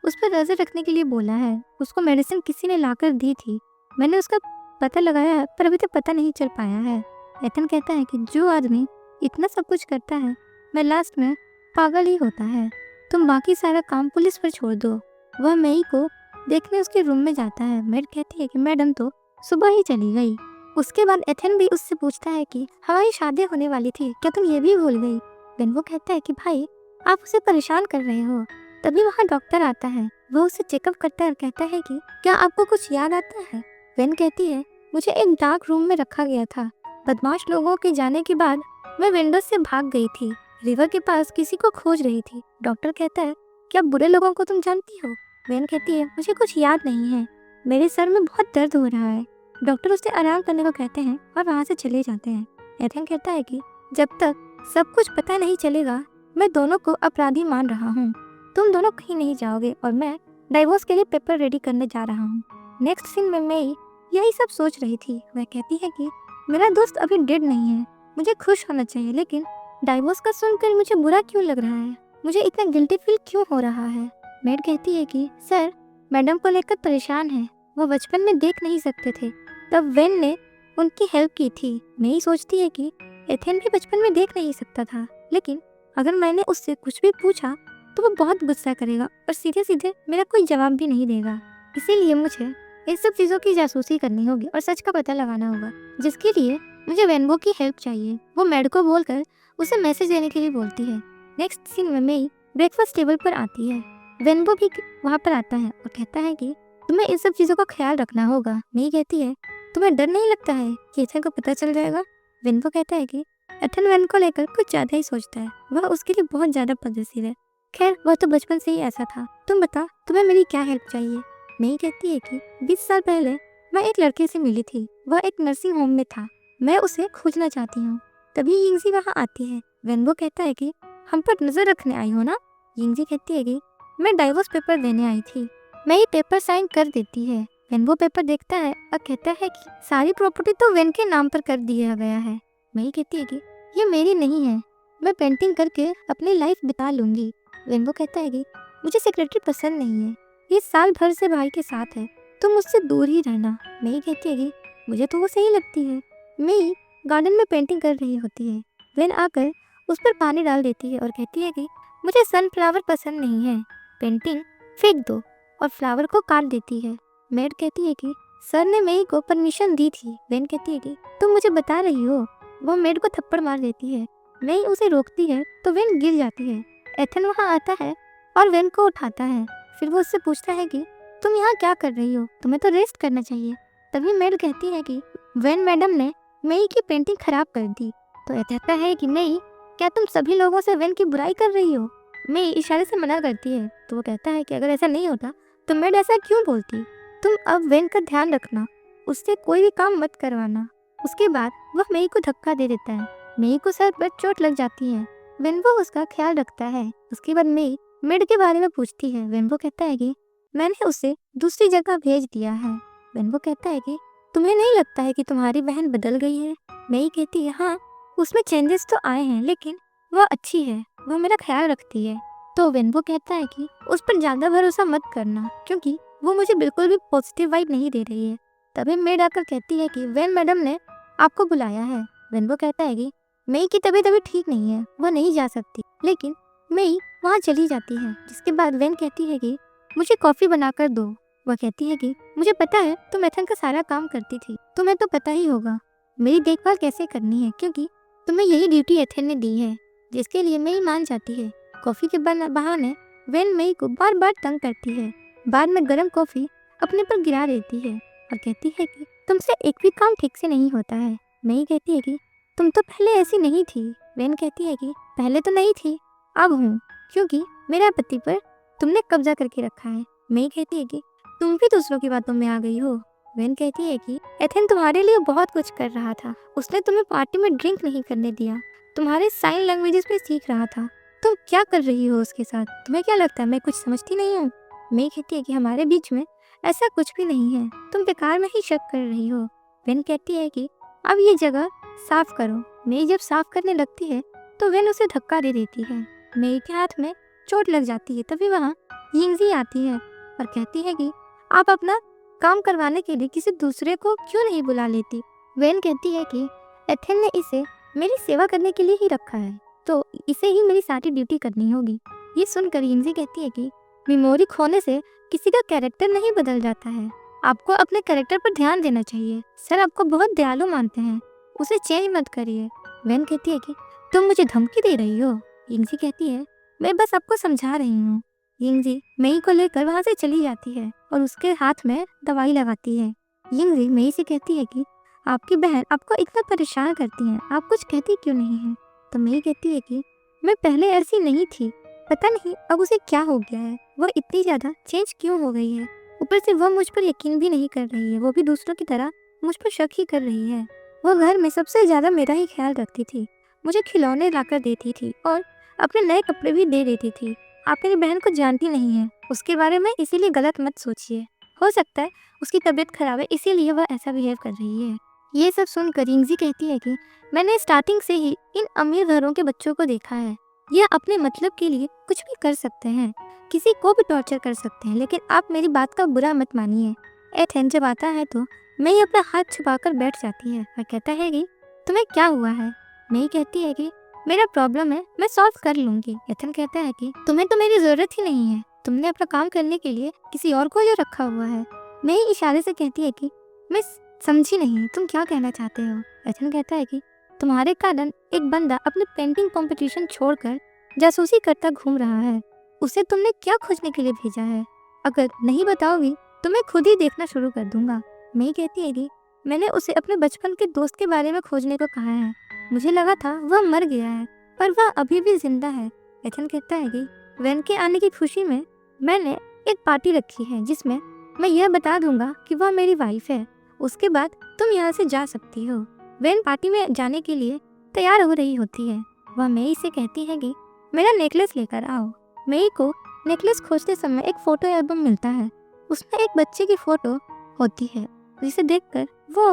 उस पर नजर रखने के लिए बोला है, उसको मेडिसिन किसी ने लाकर दी थी, मैंने उसका पता लगाया है पर अभी तक पता नहीं चल पाया है। एथन कहता है कि जो आदमी इतना सब कुछ करता है मैं लास्ट में पागल ही होता है, तुम बाकी सारा काम पुलिस पर छोड़ दो। वह मई को देखने उसके रूम में जाता है। मेड कहती है कि मैडम तो सुबह ही चली गई। उसके बाद एथन भी उससे पूछता है कि हमारी शादी होने वाली थी, क्या तुम ये भी भूल गई? वेन वो कहता है कि भाई आप उसे परेशान कर रहे हो। तभी वहाँ डॉक्टर आता है, वो उसे चेकअप करता है और कहता है कि क्या आपको कुछ याद आता है? वेन कहती है मुझे एक डार्क रूम में रखा गया था, बदमाश लोगों के जाने के बाद मैं विंडो से भाग गई थी, रिवर के पास किसी को खोज रही थी। डॉक्टर कहता है क्या बुरे लोगों को तुम जानती हो? वेन कहती है मुझे कुछ याद नहीं है, मेरे सर में बहुत दर्द हो रहा है। डॉक्टर उसे आराम करने को कहते हैं और वहाँ से चले जाते हैं। एथन कहता है कि जब तक सब कुछ पता नहीं चलेगा मैं दोनों को अपराधी मान रहा हूँ, तुम दोनों कहीं नहीं जाओगे और मैं डाइवोर्स के लिए पेपर रेडी करने जा रहा हूँ। नेक्स्ट सीन में मई यही सब सोच रही थी। वह कहती है कि मेरा दोस्त अभी डेड नहीं है, मुझे खुश होना चाहिए, लेकिन डाइवोर्स का सुनकर मुझे बुरा क्यों लग रहा है, मुझे इतना गिल्टी फील क्यों हो रहा है। मेड कहती है कि सर, मैडम को लेकर परेशान है, वो बचपन में देख नहीं सकते थे, तब वेन ने उनकी हेल्प की थी। मई सोचती है कि एथेन भी बचपन में देख नहीं सकता था, लेकिन अगर मैंने उससे कुछ भी पूछा तो वो बहुत गुस्सा करेगा और सीधे सीधे मेरा कोई जवाब भी नहीं देगा। इसीलिए मुझे इस सब चीज़ों की जासूसी करनी होगी और सच का पता लगाना होगा, जिसके लिए मुझे वेनबो की हेल्प चाहिए। वो मैड को बोलकर उसे मैसेज देने के लिए बोलती है। नेक्स्ट सीन में मई ब्रेकफास्ट टेबल पर आती है। वेनबो भी वहाँ पर आता है और कहता है कि तुम्हें इन सब चीज़ों का ख्याल रखना होगा। मई कहती है तुम्हें डर नहीं लगता है कि एथन को पता चल जाएगा। वेनबो कहता है कि एथन वेन को लेकर कुछ ज़्यादा ही सोचता है, वह उसके लिए बहुत ज़्यादा पॉजिटिव है। खैर, वह तो बचपन से ही ऐसा था। तुम बता, तुम्हें मेरी क्या हेल्प चाहिए। मई कहती है कि 20 साल पहले मैं एक लड़के से मिली थी, वह एक नर्सिंग होम में था, मैं उसे खोजना चाहती हूँ। तभी यिंगजी वहाँ आती है। वेनबो कहता है कि हम पर नजर रखने आई हो ना। यिंगजी कहती है कि मैं डाइवोर्स पेपर देने आई थी। मई पेपर साइन कर देती है। वेनबो पेपर देखता है और कहता है कि सारी प्रॉपर्टी तो वेन के नाम पर कर दिया गया है। मई कहती है कि ये मेरी नहीं है, मैं पेंटिंग करके अपनी लाइफ बिता लूंगी। वेनबो कहता है कि मुझे सेक्रेटरी पसंद नहीं है, ये साल भर से भाई के साथ है, तुम मुझसे दूर ही रहना। मई कहती है कि मुझे तो वो सही लगती है। मई गार्डन में पेंटिंग कर रही होती है। वेन आकर उस पर पानी डाल देती है और कहती है कि मुझे सनफ्लावर पसंद नहीं है, पेंटिंग फेंक दो, और फ्लावर को काट देती है। मेड कहती है कि सर ने मई को परमिशन दी थी। वेन कहती है कि तुम मुझे बता रही हो। वो मेड को थप्पड़ मार देती है। मई उसे रोकती है तो वेन गिर जाती है। एथन वहाँ आता है और वेन को उठाता है। फिर वो उससे पूछता है कि तुम यहाँ क्या कर रही हो, तुम्हें तो रेस्ट करना चाहिए। तभी मेड कहती है कि वेन मैडम ने मई की पेंटिंग खराब कर दी। तो यह कहता है कि मई, क्या तुम सभी लोगों से वेन की बुराई कर रही हो। मई इशारे से मना करती है। तो वो कहता है कि अगर ऐसा नहीं होता तो मेड ऐसा क्यों बोलती। तुम अब वेन का ध्यान रखना, उससे कोई भी काम मत करवाना। उसके बाद वह मई को धक्का दे देता है। मई को सर पर चोट लग जाती है। वेनबो उसका ख्याल रखता है। उसके बाद मई मेड के बारे में पूछती है। वेनबो कहता है कि मैंने उसे दूसरी जगह भेज दिया है। वेनबो कहता है कि तुम्हें नहीं लगता है कि तुम्हारी बहन बदल गई है। मई कहती है हाँ, उसमें चेंजेस तो आए हैं, लेकिन वह अच्छी है, वह मेरा ख्याल रखती है। तो वेनबो कहता है कि उस पर ज़्यादा भरोसा मत करना, क्योंकि वो मुझे बिल्कुल भी पॉजिटिव वाइब नहीं दे रही है। तभी मेड आकर कहती है कि वेन मैडम ने आपको बुलाया है। वेनबो कहता है कि मई की तबीयत अभी ठीक नहीं है, वह नहीं जा सकती, लेकिन मई वहाँ चली जाती है। जिसके बाद वेन कहती है कि मुझे कॉफ़ी बनाकर दो। वह कहती है कि मुझे पता है तुम एथन का सारा काम करती थी, तुम्हें तो पता ही होगा मेरी देखभाल कैसे करनी है, क्योंकि तुम्हें यही ड्यूटी एथन ने दी है। जिसके लिए मई मान जाती है। कॉफ़ी के बहाने वेन मई को बार बार तंग करती है। बाद में गर्म कॉफ़ी अपने पर गिरा देती है और कहती है कि तुमसे एक भी काम ठीक से नहीं होता है। मई कहती है कि तुम तो पहले ऐसी नहीं थी। वेन कहती है कि पहले तो नहीं थी, अब हूँ, क्योंकि मेरा पति पर तुमने कब्जा करके रखा है। मई कहती है कि तुम भी दूसरों की बातों में आ गई हो। वेन कहती है कि एथेन तुम्हारे लिए बहुत कुछ कर रहा था, उसने तुम्हें पार्टी में ड्रिंक नहीं करने दिया, तुम्हारे साइन लैंग्वेजेस में सीख रहा था, तुम क्या कर रही हो उसके साथ, तुम्हें क्या लगता है मैं कुछ समझती नहीं हूँ। मई कहती है कि हमारे बीच में ऐसा कुछ भी नहीं है, तुम बेकार में ही शक कर रही हो। वेन कहती है कि अब ये जगह साफ करो। मई जब साफ करने लगती है तो वेन उसे धक्का दे देती है। मई के हाथ में चोट लग जाती है। तभी वहाँ यिंगजी आती है और कहती है कि आप अपना काम करवाने के लिए किसी दूसरे को क्यों नहीं बुला लेती। वेन कहती है कि एथेन ने इसे मेरी सेवा करने के लिए ही रखा है, तो इसे ही मेरी सारी ड्यूटी करनी होगी। ये सुनकर यिंगजी कहती है कि मेमोरी खोने से किसी का कैरेक्टर नहीं बदल जाता है, आपको अपने कैरेक्टर पर ध्यान देना चाहिए। सर आपको बहुत दयालु मानते हैं, उसे चेंज मत करिए। वेन कहती है कि तुम मुझे धमकी दे रही हो। यिंगजी कहती है मैं बस आपको समझा रही हूँ। यिंगजी मई को लेकर वहाँ से चली जाती है और उसके हाथ में दवाई लगाती है। यिंगजी मई से कहती है कि आपकी बहन आपको इतना परेशान करती है, आप कुछ कहती क्यों नहीं है। तो मई कहती है कि मैं पहले ऐसी नहीं थी, पता नहीं अब उसे क्या हो गया है, वह इतनी ज़्यादा चेंज क्यों हो गई है। ऊपर से वह मुझ पर यकीन भी नहीं कर रही है, वो भी दूसरों की तरह मुझ पर शक ही कर रही है। वह घर में सबसे ज़्यादा मेरा ही ख्याल रखती थी, मुझे खिलौने लाकर देती थी और अपने नए कपड़े भी दे देती थी। आप मेरी बहन को जानती नहीं है, उसके बारे में इसीलिए गलत मत सोचिए। हो सकता है उसकी तबीयत खराब है, इसीलिए वह ऐसा बिहेव कर रही है। ये सब सुनकर यिंगजी कहती है कि मैंने स्टार्टिंग से ही इन अमीर घरों के बच्चों को देखा है। यह अपने मतलब के लिए कुछ भी कर सकते हैं, किसी को भी टॉर्चर कर सकते हैं, लेकिन आप मेरी बात का बुरा मत मानिए। एथेन जब आता है तो मई अपना हाथ छुपाकर बैठ जाती है और कहता है कि तुम्हें क्या हुआ है। मई कहती है कि मेरा प्रॉब्लम है, मैं सॉल्व कर लूंगी। एथेन कहता है कि तुम्हें तो मेरी जरूरत ही नहीं है, तुमने अपना काम करने के लिए किसी और को जो रखा हुआ है। मई इशारे से कहती है कि मैं समझी नहीं, तुम क्या कहना चाहते हो। एथेन कहता है कि तुम्हारे कारण एक बंदा अपने पेंटिंग कंपटीशन छोड़कर जासूसी करता घूम रहा है। उसे तुमने क्या खोजने के लिए भेजा है? अगर नहीं बताओगी तो मैं खुद ही देखना शुरू कर दूंगा। मई कहती है कि मैंने उसे अपने बचपन के दोस्त के बारे में खोजने को कहा है। मुझे लगा था वह मर गया है, पर वह अभी भी जिंदा है। एथेन कहता है कि वेन के आने की खुशी में मैंने एक पार्टी रखी है जिसमें मैं यह बता दूंगा कि वह मेरी वाइफ है। उसके बाद तुम यहाँ से जा सकती हो। वेन पार्टी में जाने के लिए तैयार हो रही होती है। वह मई से कहती है कि मेरा नेकलेस लेकर आओ। मई को नेकलेस खोजते समय एक फोटो एल्बम मिलता है। उसमें एक बच्चे की फोटो होती है, जिसे देखकर वो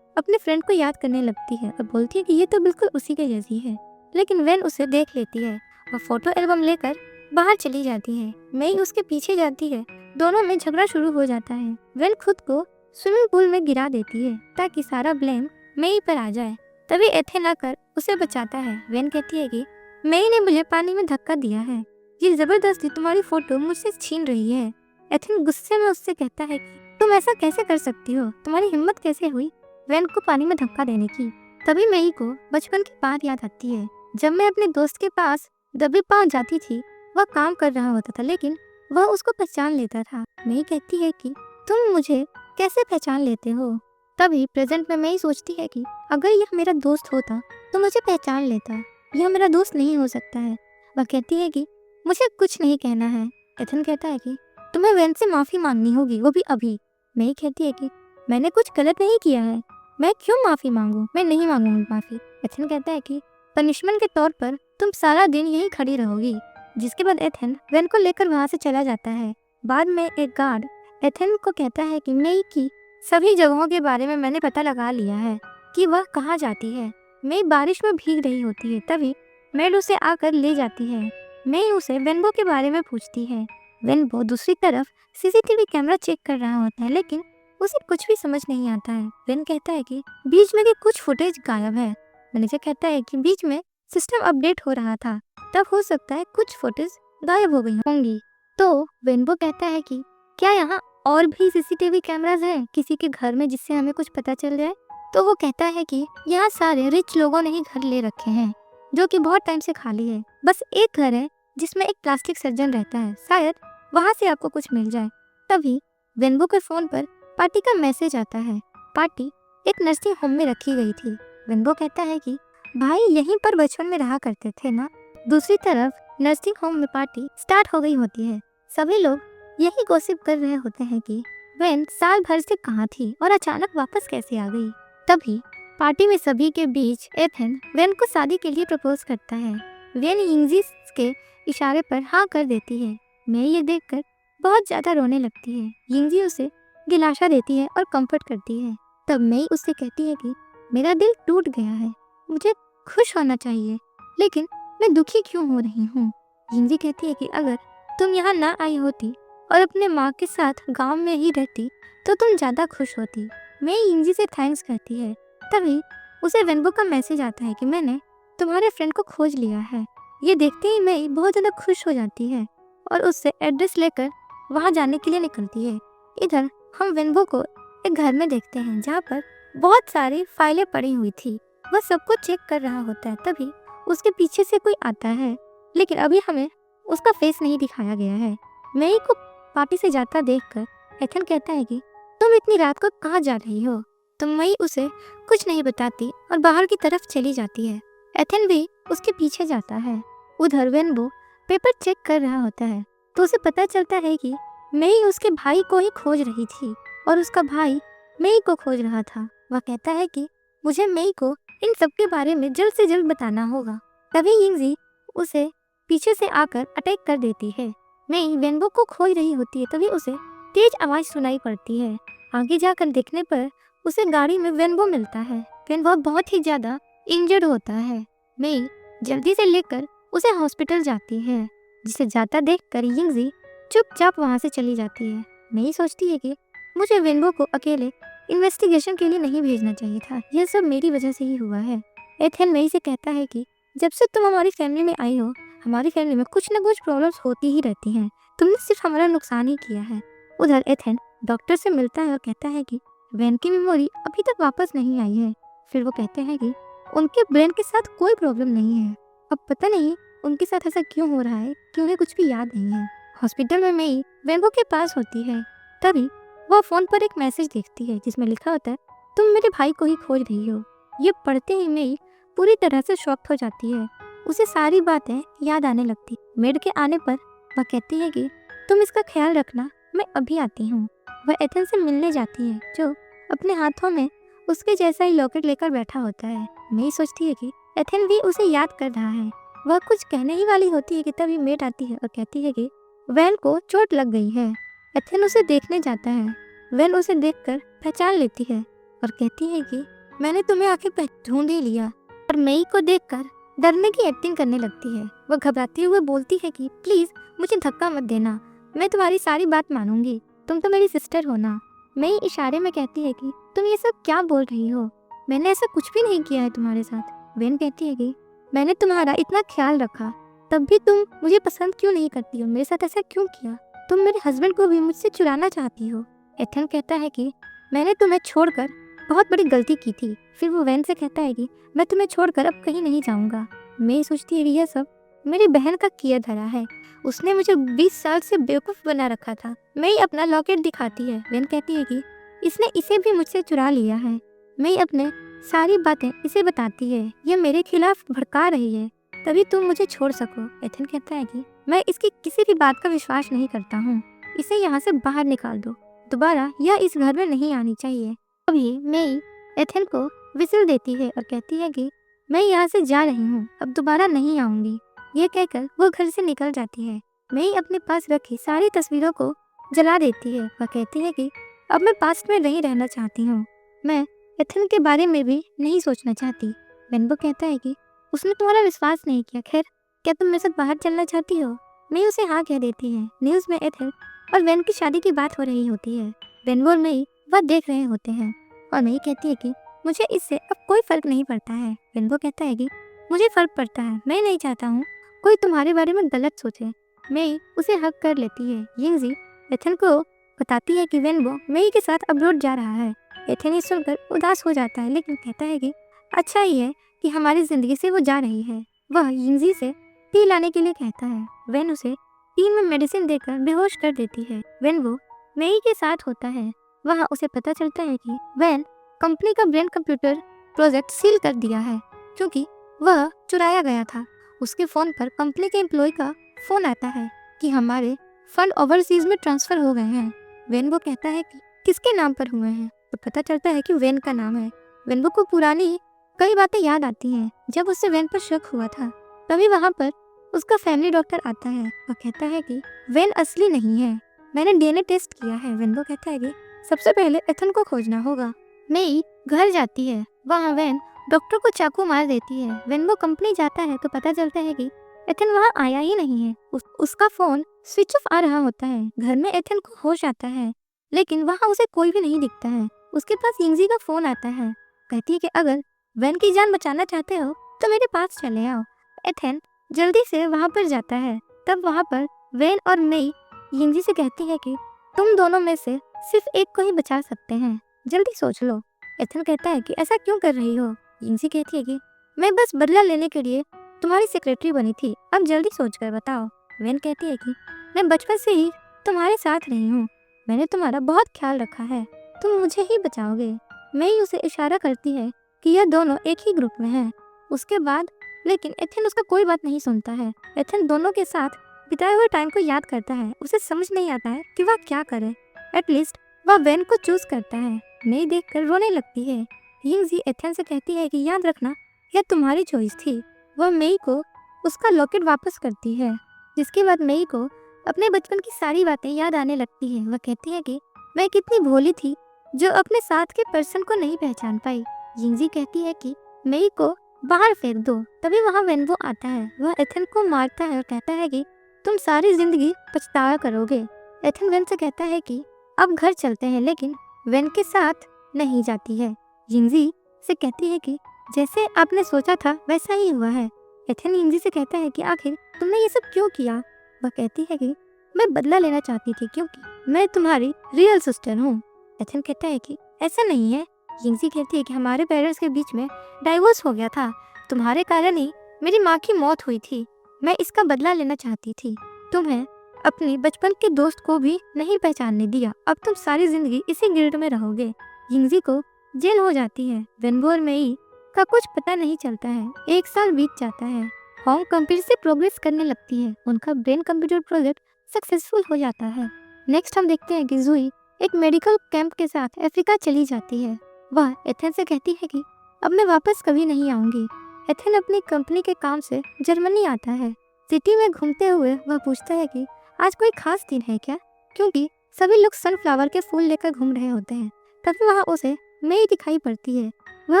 अपने फ्रेंड को याद करने लगती है और बोलती है कि ये तो बिल्कुल उसी के जैसी है। लेकिन वेन उसे देख लेती है और फोटो एल्बम लेकर बाहर चली जाती है। मई उसके पीछे जाती है, दोनों में झगड़ा शुरू हो जाता है। वेन खुद को स्विमिंग पूल में गिरा देती है ताकि सारा ब्लेम मई पर आ जाए। तभी एथेन आकर उसे बचाता है। वेन कहती है कि मई ने मुझे पानी में धक्का दिया है, ये जबरदस्ती तुम्हारी फोटो मुझसे छीन रही है। एथेन गुस्से में उससे कहता है कि तुम ऐसा कैसे कर सकती हो, तुम्हारी हिम्मत कैसे हुई वेन को पानी में धक्का देने की। तभी मई को बचपन की बात याद आती है, जब मैं अपने दोस्त के पास दबे पाँव जाती थी। वह काम कर रहा होता था लेकिन वह उसको पहचान लेता था। मई कहती है कि तुम मुझे कैसे पहचान लेते हो। तभी प्रेजेंट में मई सोचती है कि अगर यह मेरा दोस्त होता तो मुझे पहचान लेता, यह मेरा दोस्त नहीं हो सकता है। वह कहती है कि मुझे कुछ नहीं कहना है। एथेन कहता है कि तुम्हें वेन से माफी मांगनी होगी, वो भी अभी। मई कहती है कि मैंने कुछ गलत नहीं किया है, मैं क्यों माफी मांगू, मैं नहीं मांगूंगी माफी। एथेन कहता है कि पनिशमेंट के तौर पर तुम सारा दिन यहीं खड़ी रहोगी। जिसके बाद एथेन वेन को लेकर वहां से चला जाता है। बाद में एक गार्ड एथेन को कहता है कि मई की सभी जगहों के बारे में मैंने पता लगा लिया है कि वह कहाँ जाती है। मई बारिश में भीग रही होती है, तभी मेड उसे आकर ले जाती है। मई उसे वेनबो के बारे में पूछती है। वेनबो दूसरी तरफ सीसीटीवी कैमरा चेक कर रहा होता है, लेकिन उसे कुछ भी समझ नहीं आता है। वेन कहता है कि बीच में के कुछ फुटेज गायब है। मैनेजर कहता है कि बीच में सिस्टम अपडेट हो रहा था, तब हो सकता है कुछ फुटेज गायब हो गई होंगी। तो वेनबो कहता है कि क्या यहाँ और भी सीसीटीवी कैमरास हैं किसी के घर में, जिससे हमें कुछ पता चल जाए। तो वो कहता है कि यहाँ सारे रिच लोगों ने ही घर ले रखे हैं, जो कि बहुत टाइम से खाली है। बस एक घर है जिसमें एक प्लास्टिक सर्जन रहता है, शायद वहाँ से आपको कुछ मिल जाए। तभी वेनबो के फोन पर पार्टी का मैसेज आता है। पार्टी एक नर्सिंग होम में रखी गई थी। वेनबो कहता है कि भाई यहीं पर बचपन में रहा करते थे ना। दूसरी तरफ नर्सिंग होम में पार्टी स्टार्ट हो गई होती है। सभी लोग यही गॉसिप कर रहे होते हैं कि वेन साल भर से कहाँ थी और अचानक वापस कैसे आ गई। तभी पार्टी में सभी के बीच एथेन वेन को शादी के लिए प्रपोज करता है। वेन यिंगजी के इशारे पर हाँ कर देती है। मैं ये देखकर बहुत ज्यादा रोने लगती है। यिंगजी उसे दिलासा देती है और कंफर्ट करती है। तब मई उससे कहती है कि मेरा दिल टूट गया है, मुझे खुश होना चाहिए, लेकिन मैं दुखी क्यों हो रही हूँ। यिंगजी कहती है कि अगर तुम यहाँ ना आई होती और अपने माँ के साथ गांव में ही रहती तो तुम ज्यादा खुश होती। मैं यिंगजी से थैंक्स करती है। तभी उसे वेनबो का मैसेज आता है कि मैंने तुम्हारे फ्रेंड को खोज लिया है। ये देखते ही मई बहुत ज़्यादा खुश हो जाती है और उससे एड्रेस लेकर वहाँ जाने के लिए निकलती है। इधर हम वेनबो को एक घर में देखते हैं जहाँ पर बहुत सारी फाइलें पड़ी हुई थी। वह सब कुछ चेक कर रहा होता है। तभी उसके पीछे से कोई आता है, लेकिन अभी हमें उसका फेस नहीं दिखाया गया है। मई को पार्टी से जाता देखकर एथेन कहता है कि तुम इतनी रात को कहाँ जा रही हो। तो मई उसे कुछ नहीं बताती और बाहर की तरफ चली जाती है। एथेन भी उसके पीछे जाता है। उधर वेनबो पेपर चेक कर रहा होता है तो उसे पता चलता है कि मई उसके भाई को ही खोज रही थी और उसका भाई मई को खोज रहा था। वह कहता है कि मुझे मई को इन सब के बारे में जल्द से जल्द बताना होगा। तभी यिंगजी उसे पीछे से आकर अटैक कर देती है। मई वेनबो को खोज रही होती है, तभी उसे तेज आवाज सुनाई पड़ती है। आगे जाकर देखने पर उसे गाड़ी में वेनबो मिलता है। वेनबो बहुत ही ज्यादा इंजर्ड होता है। मई जल्दी से लेकर उसे हॉस्पिटल जाती है, जिसे जाता देखकर यिंगजी चुपचाप वहां से चली जाती है। मई सोचती है कि मुझे वेनबो को अकेले इन्वेस्टिगेशन के लिए नहीं भेजना चाहिए था, यह सब मेरी वजह से ही हुआ है। एथेन मई से कहता है कि जब से तुम हमारी फैमिली में आई हो, हमारी फैमिली में कुछ न कुछ प्रॉब्लम्स होती ही रहती हैं, तुमने सिर्फ हमारा नुकसान ही किया है। उधर एथेन डॉक्टर से मिलता है और कहता है कि वैन की मेमोरी अभी तक वापस नहीं आई है। फिर वो कहते हैं कि उनके ब्रेन के साथ कोई प्रॉब्लम नहीं है। अब पता नहीं उनके साथ ऐसा क्यों हो रहा है कि उन्हें कुछ भी याद नहीं है। हॉस्पिटल में मई वेनबो के पास होती है। तभी वह फोन पर एक मैसेज देखती है जिसमें लिखा होता है, तुम मेरे भाई को ही खोज रही हो। ये पढ़ते ही मई पूरी तरह से शॉक्ड हो जाती है। उसे सारी बातें याद आने लगती। मेड के आने पर वह कहती है कि तुम इसका ख्याल रखना, मैं अभी आती हूँ। वह एथेन से मिलने जाती है, जो अपने हाथों में उसके जैसा ही लॉकेट लेकर बैठा होता है। मई सोचती है कि एथेन भी उसे याद कर रहा है। वह कुछ कहने ही वाली होती है कि तभी मेड आती है और कहती है कि वैन को चोट लग गई है। एथेन उसे देखने जाता है। वैन उसे देखकर पहचान लेती है और कहती है कि मैंने तुम्हें आखिर ढूंढ ही लिया। और मई को देखकर डरने की एक्टिंग करने लगती है। वह घबराते हुए बोलती है कि प्लीज मुझे धक्का मत देना, मैं तुम्हारी सारी बात मानूंगी, तुम तो मेरी सिस्टर हो ना। मई इशारे में कहती है कि तुम ये सब क्या बोल रही हो, मैंने ऐसा कुछ भी नहीं किया है तुम्हारे साथ। वैन कहती है कि मैंने तुम्हारा इतना ख्याल रखा, तब भी तुम मुझे पसंद क्यों नहीं करती हो, मेरे साथ ऐसा क्यों किया, तुम मेरे हस्बैंड को भी मुझसे चुराना चाहती हो। एथन कहता है कि मैंने तुम्हें छोड़कर बहुत बड़ी गलती की थी। फिर वो वैन से कहता है कि मैं तुम्हें छोड़कर अब कहीं नहीं जाऊंगा। मैं सोचती है कि यह सब मेरी बहन का किया धरा है, उसने मुझे 20 साल से बेवकूफ बना रखा था। मैं अपना लॉकेट दिखाती है। वैन कहती है कि इसने इसे भी मुझसे चुरा लिया है। मैं अपने सारी बातें इसे बताती है, यह मेरे खिलाफ भड़का रही है, तभी तुम मुझे छोड़ सको। एथन कहता है कि मैं इसकी किसी भी बात का विश्वास नहीं करता हूँ, इसे यहाँ से बाहर निकाल दो, दोबारा यह इस घर में नहीं आनी चाहिए। अभी मई एथेन को विसिल देती है और कहती है कि मैं यहाँ से जा रही हूँ, अब दोबारा नहीं आऊंगी। ये कहकर वो घर से निकल जाती है। मई अपने पास रखी सारी तस्वीरों को जला देती है। वह कहती है कि अब मैं पास्ट में नहीं रहना चाहती हूँ, मैं एथेन के बारे में भी नहीं सोचना चाहती। वेनबो कहता है कि उसने तुम्हारा विश्वास नहीं किया, खैर क्या तुम मेरे साथ बाहर चलना चाहती हो। मई उसे हाँ कह देती है। न्यूज में एथेन और वैन की शादी की बात हो रही होती है। वेनबो और मई वह देख रहे होते हैं और मई कहती है कि मुझे इससे अब कोई फर्क नहीं पड़ता है। वेनबो कहता है कि मुझे फर्क पड़ता है, मैं नहीं चाहता हूँ कोई तुम्हारे बारे में गलत सोचे। मई उसे हक कर लेती है। यिंगजी एथेन को बताती है कि वेनबो मई के साथ अब्रोड जा रहा है। एथेन ये सुनकर उदास हो जाता है, लेकिन कहता है कि अच्छा ही है कि हमारी जिंदगी से वो जा रही है। वह यिंगजी से टी लाने के लिए कहता है। वेन उसे टी में मेडिसिन देकर बेहोश कर देती है। वेनबो मई के साथ होता है। वहाँ उसे पता चलता है कि वैन कंपनी का ब्रेन कंप्यूटर प्रोजेक्ट सील कर दिया है, क्योंकि वह चुराया गया था। उसके फोन पर कंपनी के एम्प्लॉय का फोन आता है कि हमारे फंड ओवरसीज में ट्रांसफर हो गए हैं। वेनबो कहता है कि किसके नाम पर हुए हैं, तो पता चलता है कि वैन का नाम है। वेनबो को पुरानी कई बातें याद आती हैं। जब उससे वैन पर शक हुआ था, तभी वहाँ पर उसका फैमिली डॉक्टर आता है। वह कहता है कि वैन असली नहीं है, मैंने डीएनए टेस्ट किया है। वेनबो कहता है कि सबसे पहले एथन को खोजना होगा। मई घर जाती है। वहाँ वैन डॉक्टर को चाकू मार देती है। वेनबो कंपनी जाता है तो पता चलता है कि एथन वहाँ आया ही नहीं है। उसका फोन स्विच ऑफ आ रहा होता है। घर में एथन को होश आता है, लेकिन वहाँ उसे कोई भी नहीं दिखता है। उसके पास यिंगजी का फोन आता है। कहती है कि अगर वैन की जान बचाना चाहते हो तो मेरे पास चले आओ। एथन जल्दी से वहाँ पर जाता है। तब वहाँ पर वैन और मई यिंगजी से कहती है कि तुम दोनों में से सिर्फ एक को ही बचा सकते हैं, जल्दी सोच लो। एथन कहता है कि ऐसा क्यों कर रही हो। यिंगजी कहती है कि मैं बस बदला लेने के लिए तुम्हारी सेक्रेटरी बनी थी, अब जल्दी सोच कर बताओ। वैन कहती है कि मैं बचपन से ही तुम्हारे साथ रही हूँ, मैंने तुम्हारा बहुत ख्याल रखा है, तुम मुझे ही बचाओगे। मई उसे इशारा करती है कि यह दोनों एक ही ग्रुप में हैं। उसके बाद लेकिन एथन उसका कोई बात नहीं सुनता है। एथन दोनों के साथ बिताए हुए टाइम को याद करता है। उसे समझ नहीं आता है कि वह क्या करे। एटलीस्ट वह वैन को चूज करता है। मई देखकर रोने लगती है। यिंगजी एथन से कहती है कि याद रखना यह तुम्हारी चॉइस थी। वह मई को उसका लॉकेट वापस करती है, जिसके बाद मई को अपने बचपन की सारी बातें याद आने लगती है। वह कहती है कि मैं कितनी भोली थी जो अपने साथ के पर्सन को नहीं पहचान पाई। यिंगजी कहती है कि मेई को बाहर फेंक दो। तभी वहाँ वेनवो आता है। वह एथन को मारता है और कहता है कि तुम सारी जिंदगी पछतावा करोगे। एथन वेन से कहता है कि अब घर चलते हैं, लेकिन वेन के साथ नहीं जाती है। यिंगजी से कहती है कि जैसे आपने सोचा था वैसा ही हुआ है। एथन यिंगजी से कहता है कि आखिर तुमने ये सब क्यों किया। वह कहती है कि मैं बदला लेना चाहती थी क्योंकि मैं तुम्हारी रियल सिस्टर हूँ। एथन कहता है कि ऐसा नहीं है। यिंगजी कहती है कि हमारे पेरेंट्स के बीच में डाइवोर्स हो गया था। तुम्हारे कारण ही मेरी माँ की मौत हुई थी। मैं इसका बदला लेना चाहती थी। तुम्हें अपने बचपन के दोस्त को भी नहीं पहचानने दिया। अब तुम सारी जिंदगी इसी गिल्ट में रहोगे। यिंगजी को जेल हो जाती है। वेनबो और मेई का कुछ पता नहीं चलता है। 1 साल बीत जाता है। होंग कंप्यूटर से प्रोग्रेस करने लगती है। उनका ब्रेन कंप्यूटर प्रोजेक्ट सक्सेसफुल हो जाता है। नेक्स्ट हम देखते हैं कि जुई एक मेडिकल कैंप के साथ अफ्रीका चली जाती है। वह एथन से कहती है कि अब मैं वापस कभी नहीं आऊंगी। एथन अपनी कंपनी के काम से जर्मनी आता है। सिटी में घूमते हुए वह पूछता है कि आज कोई खास दिन है क्या, क्योंकि सभी लोग सनफ्लावर के फूल लेकर घूम रहे होते हैं। तभी वहाँ उसे मेई दिखाई पड़ती है। वह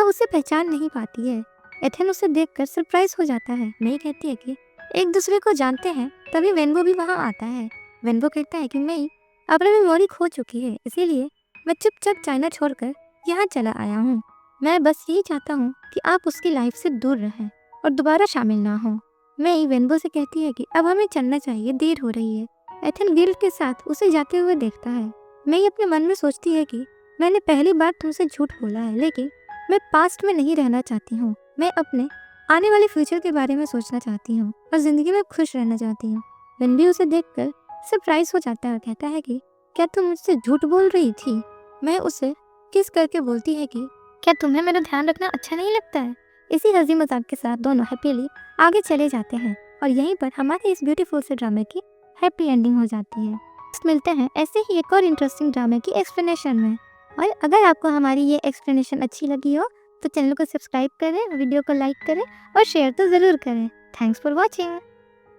उसे पहचान नहीं पाती है। एथन उसे देखकर सरप्राइज हो जाता है। मेई कहती है कि एक दूसरे को जानते हैं। तभी वेनबो भी वहाँ आता है। वेनबो कहता है कि मेई अपनी मेमोरी खो चुकी है, इसीलिए मैं चुपचाप चाइना छोड़कर यहाँ चला आया हूँ। मैं बस यही चाहता हूँ कि आप उसकी लाइफ से दूर रहें और दोबारा शामिल ना हो। मेई वेनबो से कहती है कि अब हमें चलना चाहिए, देर हो रही है। एथन गिल्ट के साथ उसे जाते हुए देखता है। मेई अपने मन में सोचती है कि मैंने पहली बार तुमसे झूठ बोला है, लेकिन मैं पास्ट में नहीं रहना चाहती हूँ। मैं अपने आने वाले फ्यूचर के बारे में सोचना चाहती हूँ और जिंदगी में खुश रहना चाहती हूँ। वेन भी उसे देखकर सरप्राइज हो जाता है और कहता है कि क्या तुम मुझसे झूठ बोल रही थी। मैं उसे किस करके बोलती है कि क्या तुम्हें मेरा ध्यान रखना अच्छा नहीं लगता है। इसी हंसी मजाक के साथ दोनों हैप्पीली आगे चले जाते हैं और यहीं पर हमारे इस ब्यूटीफुल से ड्रामे की हैप्पी एंडिंग हो जाती है। मिलते हैं ऐसे ही एक और इंटरेस्टिंग ड्रामे की एक्सप्लेनेशन में। और अगर आपको हमारी ये एक्सप्लेनेशन अच्छी लगी हो तो चैनल को सब्सक्राइब करें, वीडियो को लाइक करें और शेयर तो ज़रूर करें। Thanks for watching.